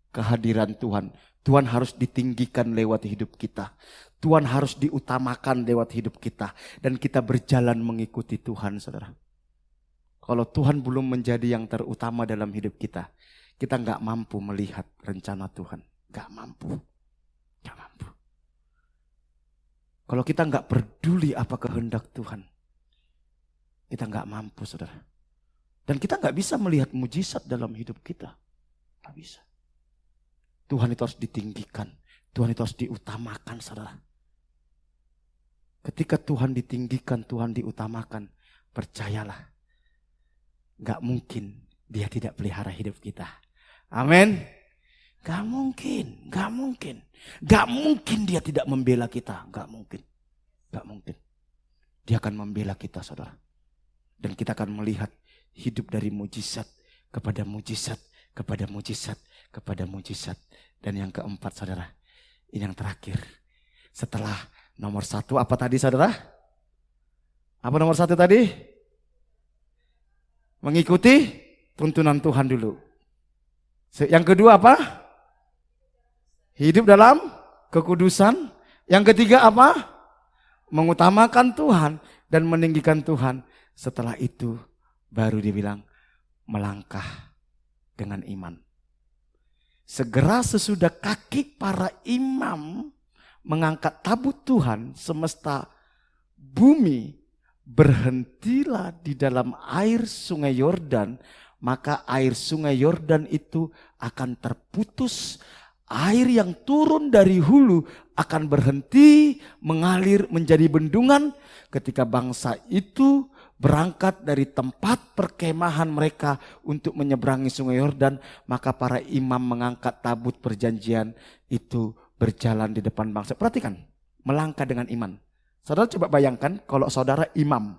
Kehadiran Tuhan. Tuhan harus ditinggikan lewat hidup kita. Tuhan harus diutamakan lewat hidup kita. Dan kita berjalan mengikuti Tuhan, saudara. Kalau Tuhan belum menjadi yang terutama dalam hidup kita nggak mampu melihat rencana Tuhan. Nggak mampu. Nggak mampu. Kalau kita nggak peduli apa kehendak Tuhan, kita nggak mampu, saudara. Dan kita nggak bisa melihat mujizat dalam hidup kita. Nggak bisa. Tuhan itu harus ditinggikan. Tuhan itu harus diutamakan, saudara. Ketika Tuhan ditinggikan, Tuhan diutamakan, percayalah. Gak mungkin dia tidak pelihara hidup kita. Amin. Gak mungkin, gak mungkin. Gak mungkin dia tidak membela kita. Gak mungkin. Gak mungkin. Dia akan membela kita, saudara. Dan kita akan melihat hidup dari mujizat kepada mujizat, kepada mujizat, kepada mujizat. Dan yang keempat, saudara, ini yang terakhir. Setelah nomor 1, apa tadi, saudara? Apa nomor 1 tadi? Mengikuti tuntunan Tuhan dulu. Yang kedua apa? Hidup dalam kekudusan. Yang ketiga apa? Mengutamakan Tuhan dan meninggikan Tuhan. Setelah itu baru dibilang melangkah dengan iman. Segera sesudah kaki para imam mengangkat tabut Tuhan, semesta bumi berhentilah di dalam air sungai Yordan, maka air sungai Yordan itu akan terputus. Air yang turun dari hulu akan berhenti mengalir menjadi bendungan ketika bangsa itu berangkat dari tempat perkemahan mereka untuk menyeberangi sungai Yordan. Maka para imam mengangkat tabut perjanjian itu berjalan di depan bangsa. Perhatikan, melangkah dengan iman. Saudara coba bayangkan kalau saudara imam.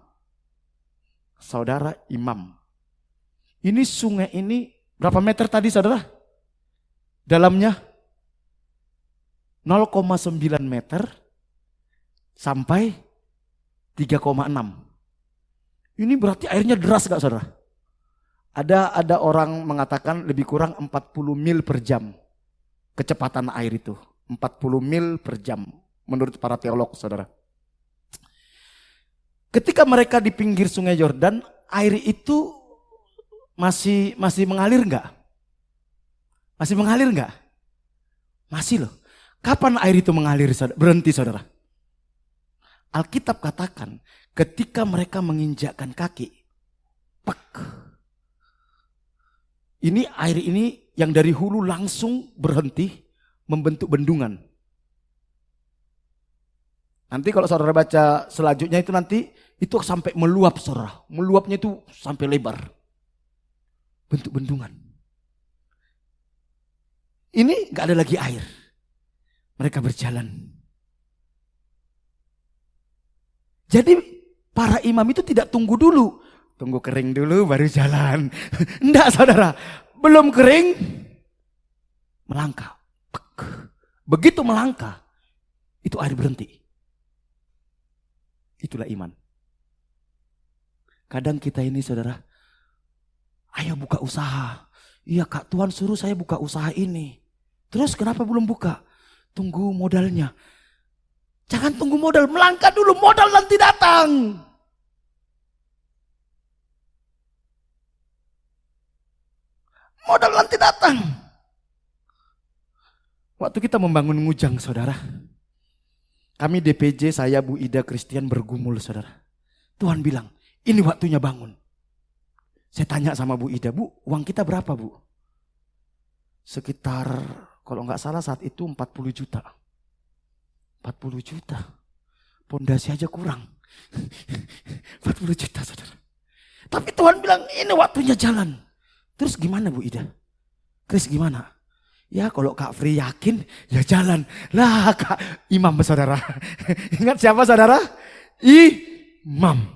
Saudara imam. Ini sungai ini berapa meter tadi, saudara? Dalamnya 0,9 meter sampai 3,6. Ini berarti airnya deras gak, saudara? Ada orang mengatakan lebih kurang 40 mil per jam kecepatan air itu. 40 mil per jam menurut para teolog, saudara. Ketika mereka di pinggir sungai Yordan, air itu masih mengalir enggak? Masih mengalir enggak? Masih loh. Kapan air itu mengalir, berhenti, saudara? Alkitab katakan ketika mereka menginjakkan kaki, pak. Ini air ini yang dari hulu langsung berhenti membentuk bendungan. Nanti kalau saudara baca selanjutnya itu nanti itu sampai meluap, saudara. Meluapnya itu sampai lebar. Bentuk bendungan. Ini gak ada lagi air. Mereka berjalan. Jadi para imam itu tidak tunggu dulu. Tunggu kering dulu baru jalan. Enggak, saudara. Belum kering, melangkah. Begitu melangkah, itu air berhenti. Itulah iman. Kadang kita ini, saudara, ayo buka usaha. Iya Kak, Tuhan suruh saya buka usaha ini. Terus kenapa belum buka? Tunggu modalnya. Jangan tunggu modal, melangkah dulu, modal nanti datang. Modal nanti datang. Waktu kita membangun Ngujang, saudara, kami DPJ, saya Bu Ida Christian bergumul, saudara. Tuhan bilang, ini waktunya bangun. Saya tanya sama Bu Ida, Bu, uang kita berapa, Bu? Sekitar, kalau nggak salah saat itu 40 juta. 40 juta. Pondasi aja kurang. 40 juta saudara. Tapi Tuhan bilang ini waktunya jalan. Terus gimana Bu Ida? Chris gimana? Ya kalau Kak Fri yakin ya jalan. Lah Kak Imam saudara. Ingat siapa saudara? Imam.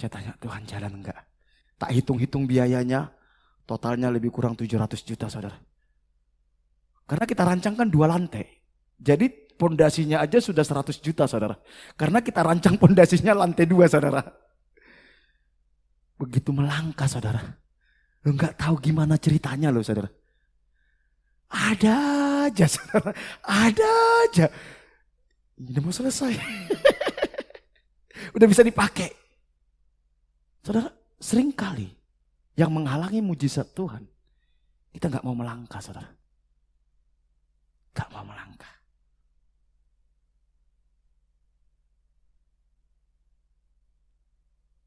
Saya tanya Tuhan jalan enggak? Tak hitung-hitung biayanya. Totalnya lebih kurang 700 juta saudara. Karena kita rancangkan 2 lantai. Jadi pondasinya aja sudah 100 juta saudara. Karena kita rancang pondasinya lantai 2 saudara. Begitu melangkah saudara. Enggak tahu gimana ceritanya loh saudara. Ada aja saudara. Ada aja. Ini mau selesai. Udah bisa dipakai. Saudara, sering kali yang menghalangi mujizat Tuhan, kita nggak mau melangkah, saudara. Nggak mau melangkah.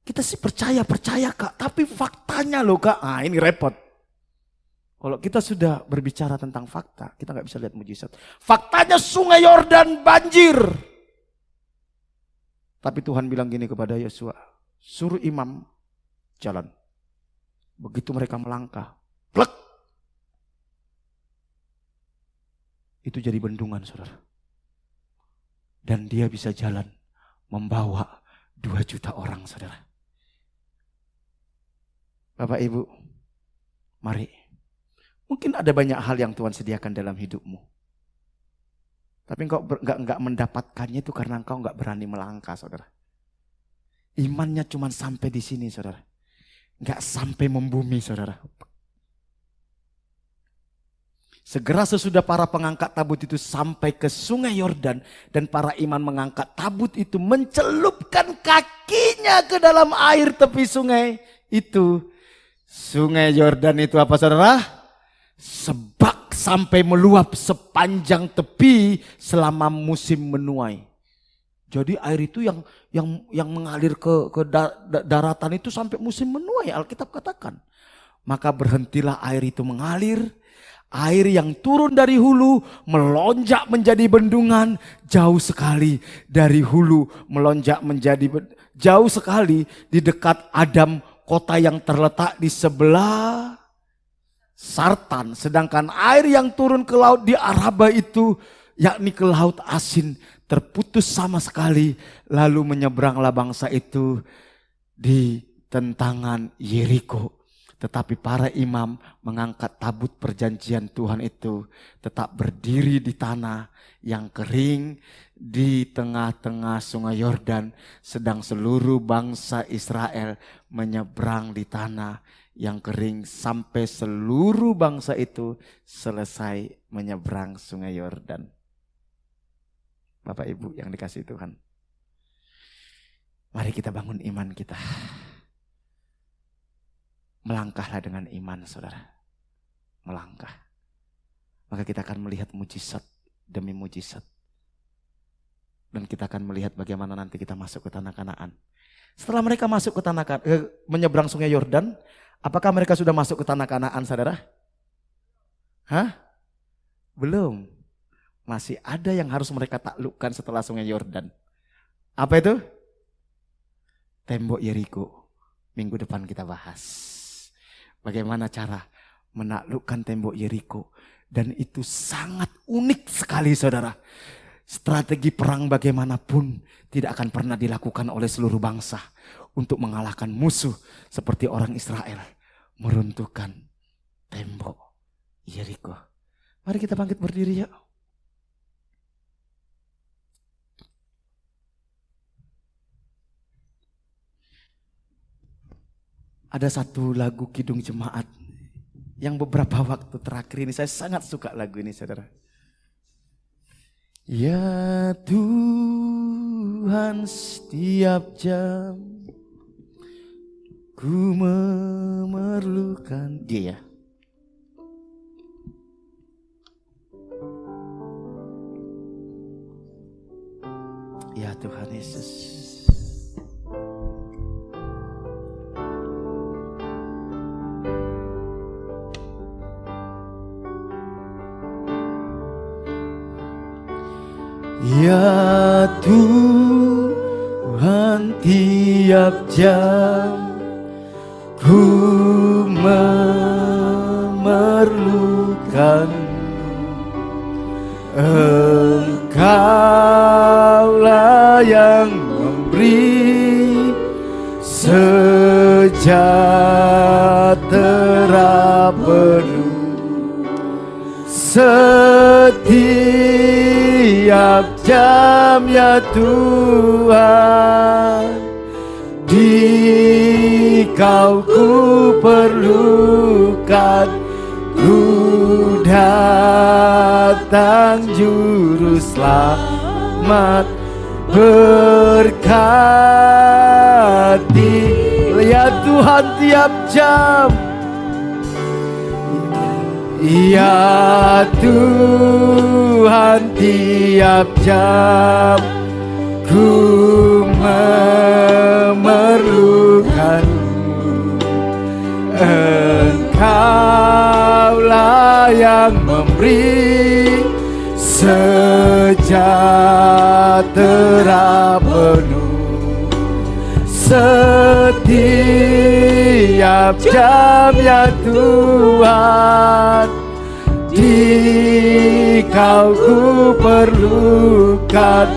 Kita sih percaya Kak, tapi faktanya loh Kak, ini repot. Kalau kita sudah berbicara tentang fakta, kita nggak bisa lihat mujizat. Faktanya sungai Yordan banjir. Tapi Tuhan bilang gini kepada Yosua, suruh imam jalan. Begitu mereka melangkah, plek. Itu jadi bendungan saudara. Dan dia bisa jalan membawa 2 juta orang saudara. Bapak Ibu, mari. Mungkin ada banyak hal yang Tuhan sediakan dalam hidupmu. Tapi engkau enggak mendapatkannya itu karena engkau enggak berani melangkah saudara. Imannya cuma sampai di sini saudara. Enggak sampai membumi saudara. Segera sesudah para pengangkat tabut itu sampai ke sungai Yordan. Dan para iman mengangkat tabut itu mencelupkan kakinya ke dalam air tepi sungai itu. Sungai Yordan itu apa saudara? Sebak sampai meluap sepanjang tepi selama musim menuai. Jadi air itu yang mengalir ke daratan itu sampai musim menuai, Alkitab katakan. Maka berhentilah air itu mengalir. Air yang turun dari hulu melonjak menjadi bendungan jauh sekali dari hulu melonjak menjadi jauh sekali di dekat Adam, kota yang terletak di sebelah Sartan. Sedangkan air yang turun ke laut di Araba itu, yakni ke laut asin, terputus sama sekali. Lalu menyeberanglah bangsa itu di tentangan Yeriko. Tetapi para imam mengangkat tabut perjanjian Tuhan itu tetap berdiri di tanah yang kering di tengah-tengah sungai Yordan. Sedang seluruh bangsa Israel menyeberang di tanah yang kering sampai seluruh bangsa itu selesai menyeberang sungai Yordan. Bapak Ibu yang dikasihi Tuhan. Mari kita bangun iman kita. Melangkahlah dengan iman saudara. Melangkah. Maka kita akan melihat mujizat demi mujizat. Dan kita akan melihat bagaimana nanti kita masuk ke tanah Kanaan. Setelah mereka masuk ke tanah menyeberang sungai Yordan, apakah mereka sudah masuk ke tanah Kanaan saudara? Hah? Belum. Masih ada yang harus mereka taklukkan setelah sungai Yordan. Apa itu? Tembok Yeriko. Minggu depan kita bahas. Bagaimana cara menaklukkan tembok Yeriko. Dan itu sangat unik sekali saudara. Strategi perang bagaimanapun tidak akan pernah dilakukan oleh seluruh bangsa. Untuk mengalahkan musuh seperti orang Israel. Meruntuhkan tembok Yeriko. Mari kita bangkit berdiri ya. Ada satu lagu Kidung Jemaat yang beberapa waktu terakhir ini saya sangat suka lagu ini saudara. Ya Tuhan setiap jam ku memerlukan dia ya. Ya Tuhan Yesus. Ya Tuhan, tiap jam ku memerlukan-Mu. Engkaulah yang memberi sejahtera penuh setiap jam, ya Tuhan. Dikau ku perlukan, ku datang juru selamat, berkati ya Tuhan tiap jam. Ya Tuhan, tiap jam ku memerlukan-Mu. Engkaulah yang memberi sejahtera penuh setiap jam, ya Tuhan. Dikau ku perlukan,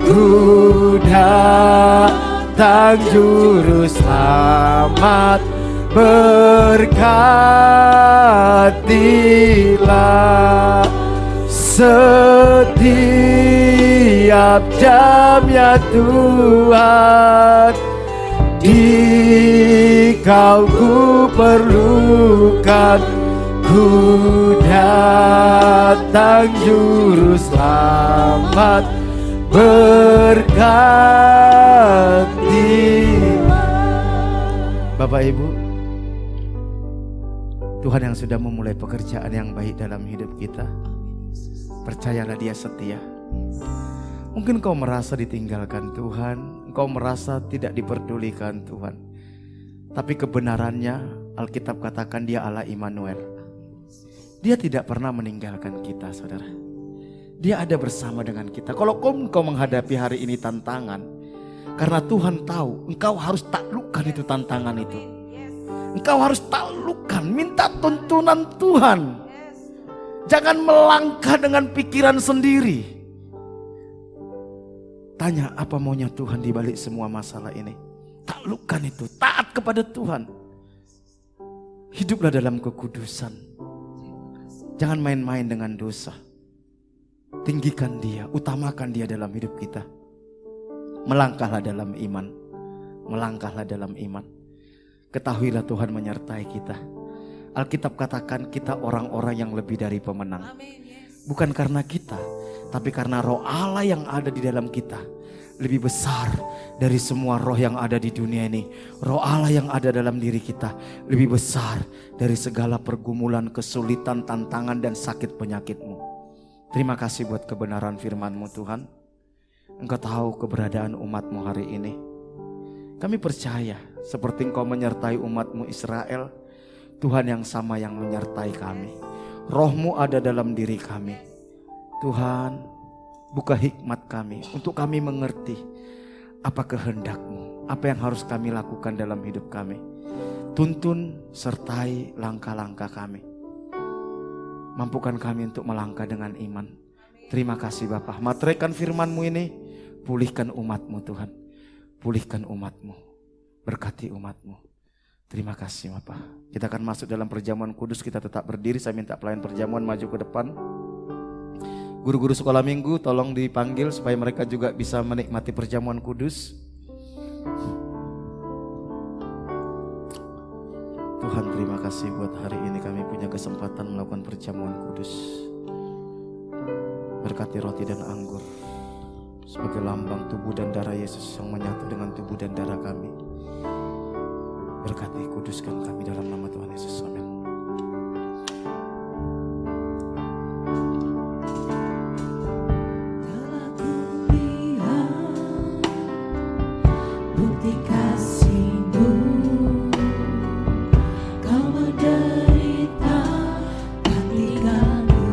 ku datang juru selamat, berkatilah setiap jam, ya Tuhan. Dikau ku perlukan, ku datang juru selamat, berkatilah. Bapak Ibu, Tuhan yang sudah memulai pekerjaan yang baik dalam hidup kita, percayalah Dia setia. Mungkin kau merasa ditinggalkan Tuhan, engkau merasa tidak diperdulikan Tuhan. Tapi kebenarannya Alkitab katakan Dia Allah Immanuel. Dia tidak pernah meninggalkan kita, saudara. Dia ada bersama dengan kita. Kalau kau menghadapi hari ini tantangan, karena Tuhan tahu engkau harus taklukkan itu tantangan itu. Engkau harus taklukkan, minta tuntunan Tuhan. Jangan melangkah dengan pikiran sendiri. Tanya apa maunya Tuhan di balik semua masalah ini. Taklukkan itu, taat kepada Tuhan. Hiduplah dalam kekudusan. Jangan main-main dengan dosa. Tinggikan Dia, utamakan Dia dalam hidup kita. Melangkahlah dalam iman. Melangkahlah dalam iman. Ketahuilah Tuhan menyertai kita. Alkitab katakan kita orang-orang yang lebih dari pemenang. Bukan karena kita, tapi karena roh Allah yang ada di dalam kita lebih besar dari semua roh yang ada di dunia ini. Roh Allah yang ada dalam diri kita lebih besar dari segala pergumulan, kesulitan, tantangan, dan sakit penyakitmu. Terima kasih buat kebenaran firman-Mu Tuhan. Engkau tahu keberadaan umat-Mu hari ini. Kami percaya seperti Engkau menyertai umat-Mu Israel, Tuhan yang sama yang menyertai kami. Roh-Mu ada dalam diri kami. Tuhan, buka hikmat kami untuk kami mengerti apa kehendak-Mu, apa yang harus kami lakukan dalam hidup kami. Tuntun sertai langkah-langkah kami. Mampukan kami untuk melangkah dengan iman. Terima kasih Bapa. Materaikan firman-Mu ini, pulihkan umat-Mu Tuhan. Pulihkan umat-Mu, berkati umat-Mu. Terima kasih Bapak. Kita akan masuk dalam perjamuan kudus. Kita tetap berdiri. Saya minta pelayan perjamuan maju ke depan. Guru-guru sekolah minggu tolong dipanggil supaya mereka juga bisa menikmati perjamuan kudus. Tuhan terima kasih buat hari ini kami punya kesempatan melakukan perjamuan kudus. Berkati roti dan anggur sebagai lambang tubuh dan darah Yesus yang menyatu dengan tubuh dan darah kami. Berkati, kuduskan kami dalam nama Tuhan Yesus. Amin. Telah kulihat bukti kasih-Mu, Kau menderita tak tinggalku.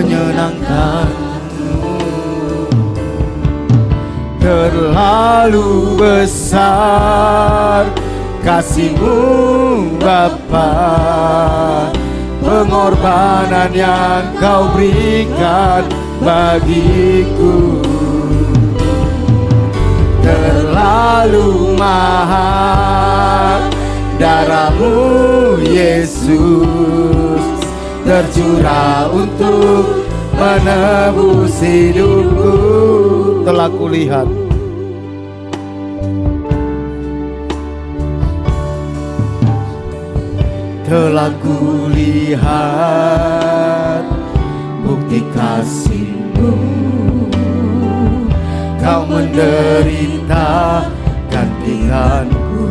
menyenangkanmu. Terlalu besar kasih-Mu Bapa, pengorbanan yang Kau berikan bagiku. Terlalu mahal darah-Mu Yesus, tercurah untuk menebus hidupku. Telah kulihat, telah kulihat bukti kasih-Mu. Kau menderita gantikanku.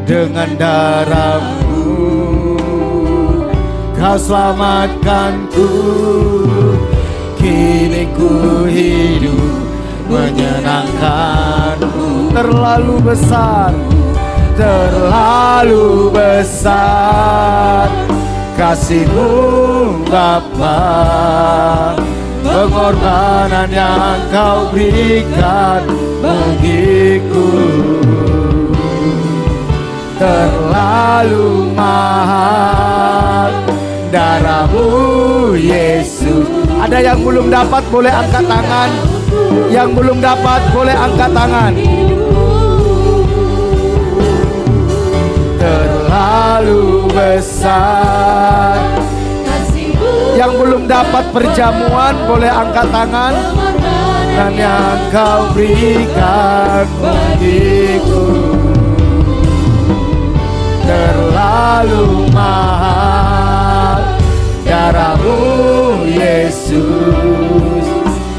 Dengan darah-Mu Kau selamatkanku. Kini ku hidup menyenangkan-Mu. Terlalu besar, terlalu besar kasih-Mu Bapa, pengorbanan yang Kau berikan bagiku. Terlalu mahal darah-Mu Yesus. Ada yang belum dapat boleh angkat tangan. Yang belum dapat boleh angkat tangan. Terlalu besar. Yang belum dapat perjamuan boleh angkat tangan. Dan yang Kau berikan bagiku. Terlalu mahal darah-Mu Yesus,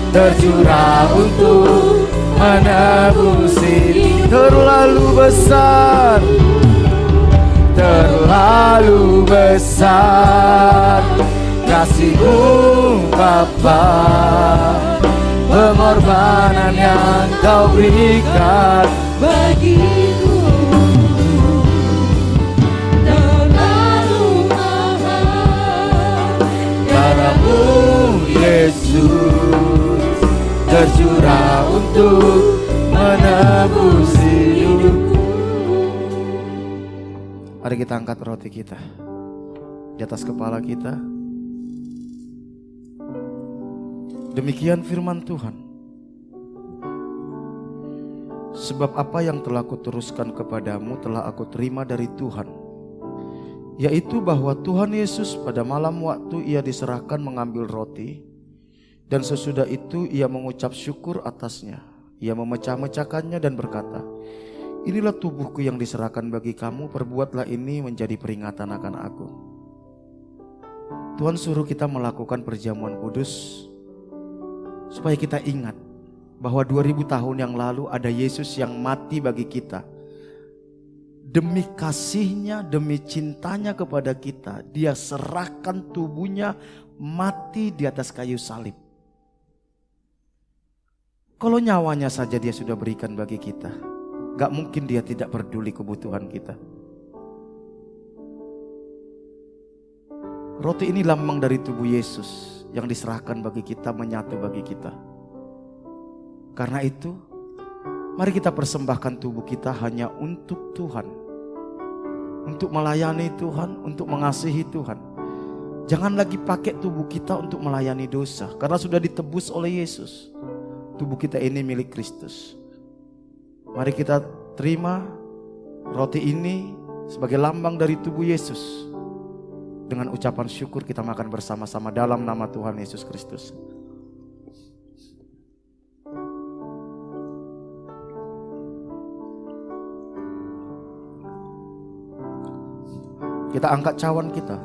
tercurah untuk menebus hidup. Terlalu besar, terlalu besar kasih-Mu Bapa, pengorbanan yang Kau berikan bagiku. Darah-Mu Yesus, tercurah untuk menebus hidupku. Mari kita angkat roti kita di atas kepala kita. Demikian firman Tuhan. Sebab apa yang telah kuteruskan kepadamu telah aku terima dari Tuhan, yaitu bahwa Tuhan Yesus pada malam waktu Ia diserahkan mengambil roti, dan sesudah itu Ia mengucap syukur atasnya. Ia memecah-mecahkannya dan berkata, inilah tubuhku yang diserahkan bagi kamu, perbuatlah ini menjadi peringatan akan aku. Tuhan suruh kita melakukan perjamuan kudus supaya kita ingat bahwa 2000 tahun yang lalu ada Yesus yang mati bagi kita. Demi kasihnya, demi cintanya kepada kita, Dia serahkan tubuhnya mati di atas kayu salib. Kalau nyawanya saja Dia sudah berikan bagi kita, gak mungkin Dia tidak peduli kebutuhan kita. Roti ini lambang dari tubuh Yesus yang diserahkan bagi kita, menyatu bagi kita. Karena itu, mari kita persembahkan tubuh kita hanya untuk Tuhan. Untuk melayani Tuhan, untuk mengasihi Tuhan. Jangan lagi pakai tubuh kita untuk melayani dosa, karena sudah ditebus oleh Yesus. Tubuh kita ini milik Kristus. Mari kita terima roti ini sebagai lambang dari tubuh Yesus. Dengan ucapan syukur kita makan bersama-sama dalam nama Tuhan Yesus Kristus. Kita angkat cawan kita.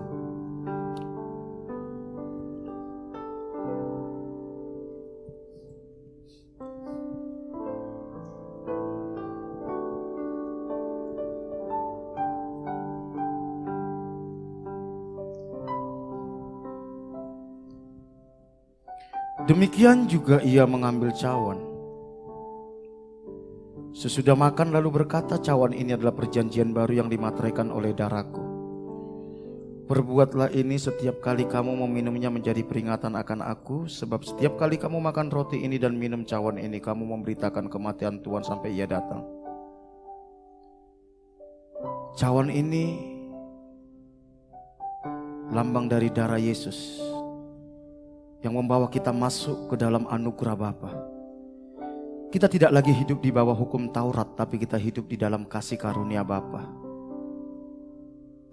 Demikian juga Ia mengambil cawan. Sesudah makan lalu berkata, cawan ini adalah perjanjian baru yang dimateraikan oleh darahku. Perbuatlah ini setiap kali kamu meminumnya menjadi peringatan akan aku. Sebab setiap kali kamu makan roti ini dan minum cawan ini, kamu memberitakan kematian Tuhan sampai ia datang. Cawan ini lambang dari darah Yesus yang membawa kita masuk ke dalam anugerah Bapa. Kita tidak lagi hidup di bawah hukum Taurat, tapi kita hidup di dalam kasih karunia Bapa.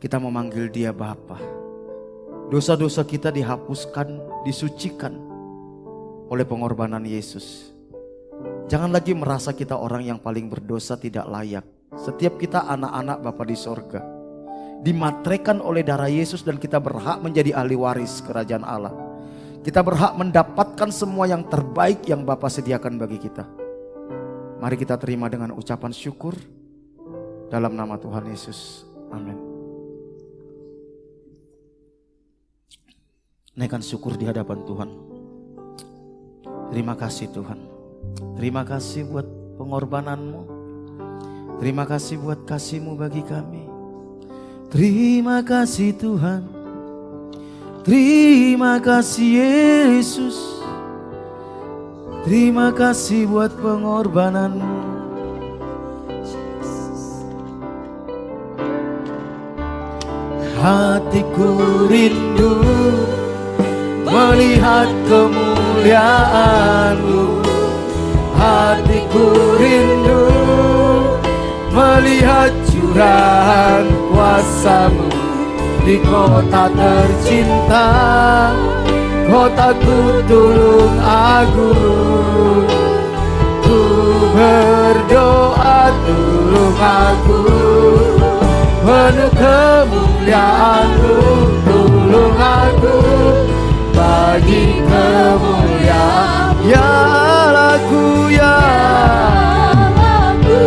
Kita memanggil Dia Bapa. Dosa-dosa kita dihapuskan, disucikan oleh pengorbanan Yesus. Jangan lagi merasa kita orang yang paling berdosa, tidak layak. Setiap kita anak-anak Bapa di sorga, dimateraikan oleh darah Yesus, dan kita berhak menjadi ahli waris kerajaan Allah. Kita berhak mendapatkan semua yang terbaik yang Bapa sediakan bagi kita. Mari kita terima dengan ucapan syukur dalam nama Tuhan Yesus. Amin. Naikkan syukur di hadapan Tuhan. Terima kasih Tuhan. Terima kasih buat pengorbanan-Mu. Terima kasih buat kasih-Mu bagi kami. Terima kasih Tuhan. Terima kasih Yesus. Terima kasih buat pengorbanan-Mu. Hatiku rindu melihat kemuliaan-Mu. Hatiku rindu melihat curahan kuasa-Mu di kota tercinta, kotaku tulung agung. Ku berdoa tulung agung, penuh kemuliaan-Mu, tulung agung. Bagi kemuliaan ya laku ya Allahku,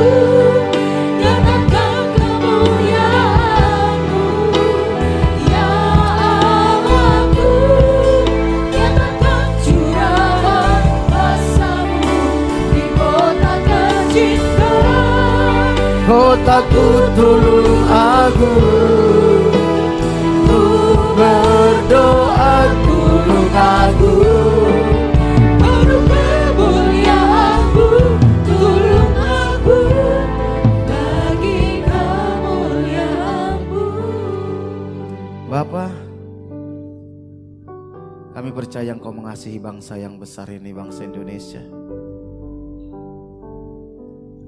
nyatakan kemuliaan-Mu. Ya Allahku, nyatakan curahan kuasa-Mu di kota tercinta, kotaku tulung agung. Ku berdoa tulung agung, penuh kemuliaan-Mu, tulung agung. Bagi kemuliaan-Mu. Bapa, kami percaya Engkau mengasihi bangsa yang besar ini, bangsa Indonesia.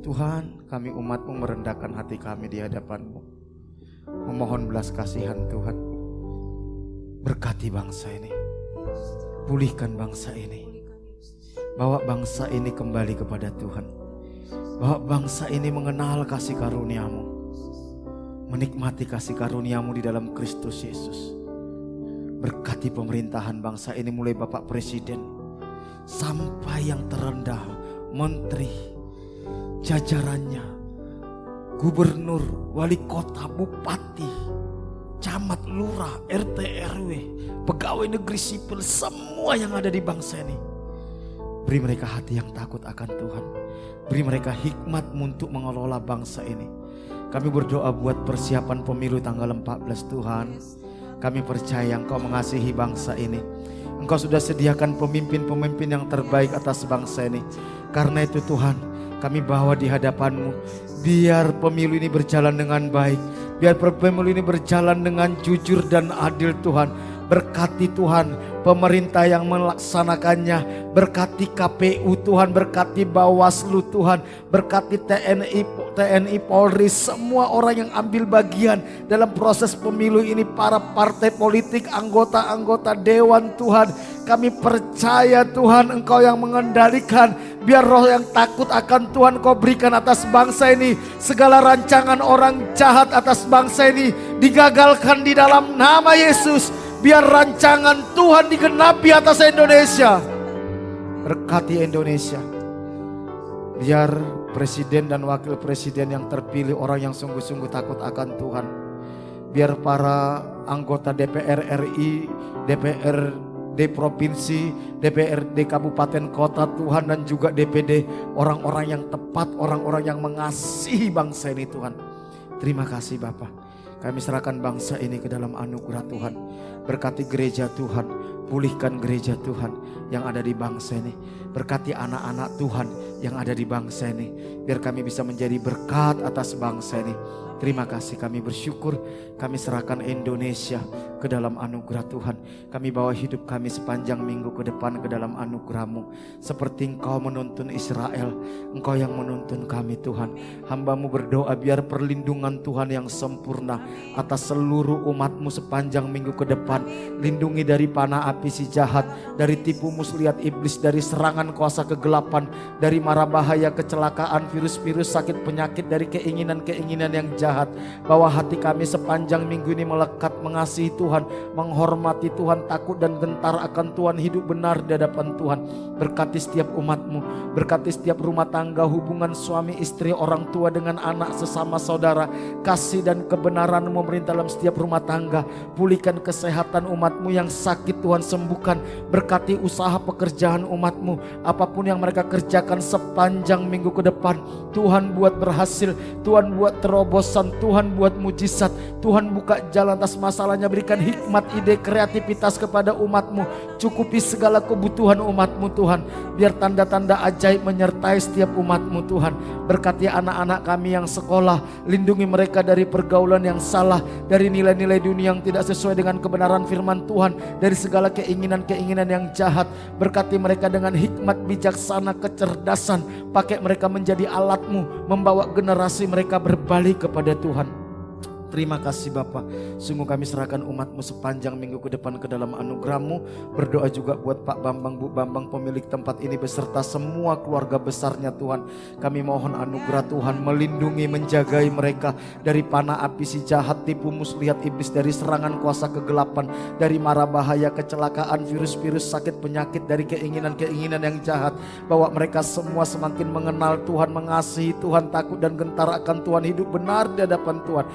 Tuhan, kami umat-Mu merendahkan hati kami di hadapan-Mu, memohon belas kasihan Tuhan. Berkati bangsa ini, pulihkan bangsa ini, bawa bangsa ini kembali kepada Tuhan. Bawa bangsa ini mengenal kasih karunia-Mu, menikmati kasih karunia-Mu di dalam Kristus Yesus. Berkati pemerintahan bangsa ini, mulai Bapak Presiden sampai yang terendah, menteri, jajarannya, gubernur, wali kota, bupati, camat, lurah, RT, RW, pegawai negeri sipil, semua yang ada di bangsa ini. Beri mereka hati yang takut akan Tuhan. Beri mereka hikmat untuk mengelola bangsa ini. Kami berdoa buat persiapan pemilu tanggal 14 Tuhan. Kami percaya Engkau mengasihi bangsa ini. Engkau sudah sediakan pemimpin-pemimpin yang terbaik atas bangsa ini. Karena itu Tuhan, kami bawa di hadapan-Mu. Biar pemilu ini berjalan dengan baik. Biar pemilu ini berjalan dengan jujur dan adil Tuhan. Berkati Tuhan pemerintah yang melaksanakannya. Berkati KPU Tuhan, berkati Bawaslu Tuhan, berkati TNI Polri, semua orang yang ambil bagian dalam proses pemilu ini, para partai politik, anggota-anggota dewan Tuhan. Kami percaya Tuhan Engkau yang mengendalikan. Biar roh yang takut akan Tuhan Kau berikan atas bangsa ini. Segala rancangan orang jahat atas bangsa ini digagalkan di dalam nama Yesus. Biar rancangan Tuhan digenapi atas Indonesia. Berkati Indonesia. Biar presiden dan wakil presiden yang terpilih orang yang sungguh-sungguh takut akan Tuhan. Biar para anggota DPR RI, DPRD provinsi, DPRD kabupaten kota Tuhan, dan juga DPD, orang-orang yang tepat, orang-orang yang mengasihi bangsa ini Tuhan. Terima kasih Bapa. Kami serahkan bangsa ini ke dalam anugerah Tuhan. Berkati gereja Tuhan, pulihkan gereja Tuhan yang ada di bangsa ini. Berkati anak-anak Tuhan yang ada di bangsa ini. Biar kami bisa menjadi berkat atas bangsa ini. Terima kasih, kami bersyukur. Kami serahkan Indonesia ke dalam anugerah Tuhan. Kami bawa hidup kami sepanjang minggu ke depan ke dalam anugerah-Mu. Seperti Engkau menuntun Israel, Engkau yang menuntun kami Tuhan. Hamba-Mu berdoa biar perlindungan Tuhan yang sempurna atas seluruh umat-Mu sepanjang minggu ke depan. Lindungi dari panah api si jahat, dari tipu muslihat iblis, dari serangan kuasa kegelapan, dari mara bahaya, kecelakaan, virus-virus, sakit, penyakit, dari keinginan-keinginan yang jahat. Bawa hati kami sepanjang minggu ini melekat mengasihi Tuhan, menghormati Tuhan, takut dan gentar akan Tuhan, hidup benar di hadapan Tuhan. Berkati setiap umat-Mu, berkati setiap rumah tangga, hubungan suami istri, orang tua dengan anak, sesama saudara. Kasih dan kebenaran memerintah dalam setiap rumah tangga. Pulihkan kesehatan umat-Mu yang sakit, Tuhan sembuhkan. Berkati usaha pekerjaan umat-Mu, apapun yang mereka kerjakan sepanjang minggu ke depan, Tuhan buat berhasil, Tuhan buat terobosan, Tuhan buat mujizat. Tuhan buka jalan atas masalahnya, berikan hikmat, ide, kreativitas kepada umat-Mu. Cukupi segala kebutuhan umat-Mu Tuhan. Biar tanda-tanda ajaib menyertai setiap umat-Mu Tuhan. Berkati anak-anak kami yang sekolah, lindungi mereka dari pergaulan yang salah, dari nilai-nilai dunia yang tidak sesuai dengan kebenaran firman Tuhan, dari segala keinginan-keinginan yang jahat. Berkati mereka dengan hikmat, bijaksana, kecerdasan. Pakai mereka menjadi alat-Mu, membawa generasi mereka berbalik kepada Tuhan. Terima kasih Bapa. Sungguh kami serahkan umat-Mu sepanjang minggu ke depan ke dalam anugerah-Mu. Berdoa juga buat Pak Bambang, Bu Bambang, pemilik tempat ini beserta semua keluarga besarnya Tuhan. Kami mohon anugerah Tuhan melindungi, menjagai mereka dari panah api si jahat, tipu muslihat iblis, dari serangan kuasa kegelapan, dari mara bahaya, kecelakaan, virus-virus, sakit, penyakit, dari keinginan-keinginan yang jahat. Bawa mereka semua semakin mengenal Tuhan, mengasihi Tuhan, takut dan gentar akan Tuhan, hidup benar di hadapan Tuhan.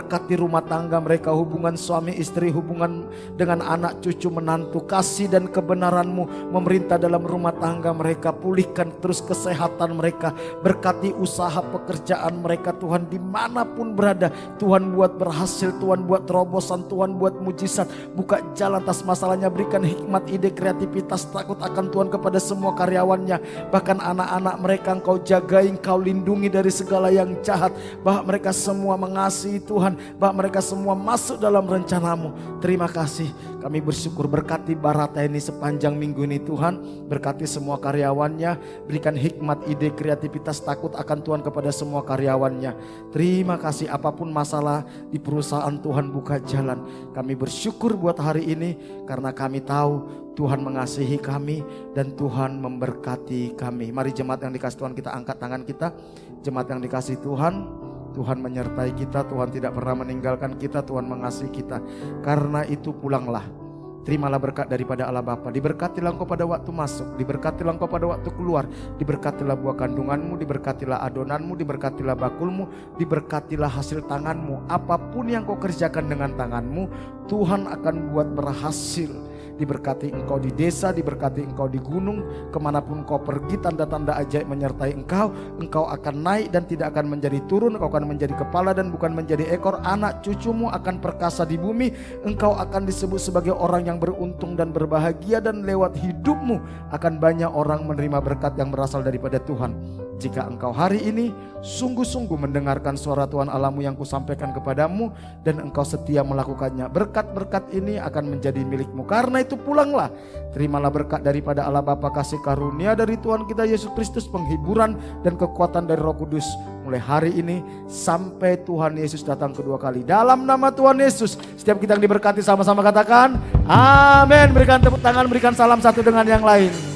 Berkati rumah tangga mereka, hubungan suami istri, hubungan dengan anak cucu menantu. Kasih dan kebenaran-Mu memerintah dalam rumah tangga mereka. Pulihkan terus kesehatan mereka. Berkati usaha pekerjaan mereka Tuhan, dimanapun berada. Tuhan buat berhasil, Tuhan buat terobosan, Tuhan buat mujizat. Buka jalan atas masalahnya, berikan hikmat, ide, kreativitas, takut akan Tuhan kepada semua karyawannya. Bahkan anak-anak mereka Engkau jagai, Engkau lindungi dari segala yang jahat. Bahwa mereka semua mengasihi Tuhan, bahwa mereka semua masuk dalam rencana-Mu. Terima kasih, kami bersyukur. Berkati Barata ini sepanjang minggu ini Tuhan. Berkati semua karyawannya, berikan hikmat, ide, kreativitas, takut akan Tuhan kepada semua karyawannya. Terima kasih, apapun masalah di perusahaan Tuhan buka jalan. Kami bersyukur buat hari ini karena kami tahu Tuhan mengasihi kami dan Tuhan memberkati kami. Mari jemaat yang dikasih Tuhan, kita angkat tangan kita. Jemaat yang dikasih Tuhan, Tuhan menyertai kita, Tuhan tidak pernah meninggalkan kita, Tuhan mengasihi kita. Karena itu pulanglah, terimalah berkat daripada Allah Bapa. Diberkatilah engkau pada waktu masuk, diberkatilah engkau pada waktu keluar, diberkatilah buah kandunganmu, diberkatilah adonanmu, diberkatilah bakulmu, diberkatilah hasil tanganmu. Apapun yang kau kerjakan dengan tanganmu, Tuhan akan buat berhasil. Diberkati engkau di desa, diberkati engkau di gunung, kemanapun kau pergi tanda-tanda ajaib menyertai engkau. Engkau akan naik dan tidak akan menjadi turun, engkau akan menjadi kepala dan bukan menjadi ekor. Anak cucumu akan perkasa di bumi, engkau akan disebut sebagai orang yang beruntung dan berbahagia, dan lewat hidupmu akan banyak orang menerima berkat yang berasal daripada Tuhan. Jika engkau hari ini sungguh-sungguh mendengarkan suara Tuhan Allahmu yang kusampaikan kepadamu dan engkau setia melakukannya, berkat-berkat ini akan menjadi milikmu. Karena itu pulanglah, terimalah berkat daripada Allah Bapa, kasih karunia dari Tuhan kita Yesus Kristus, penghiburan dan kekuatan dari Roh Kudus mulai hari ini sampai Tuhan Yesus datang kedua kali. Dalam nama Tuhan Yesus, setiap kita yang diberkati sama-sama katakan amin. Berikan tepuk tangan, berikan salam satu dengan yang lain.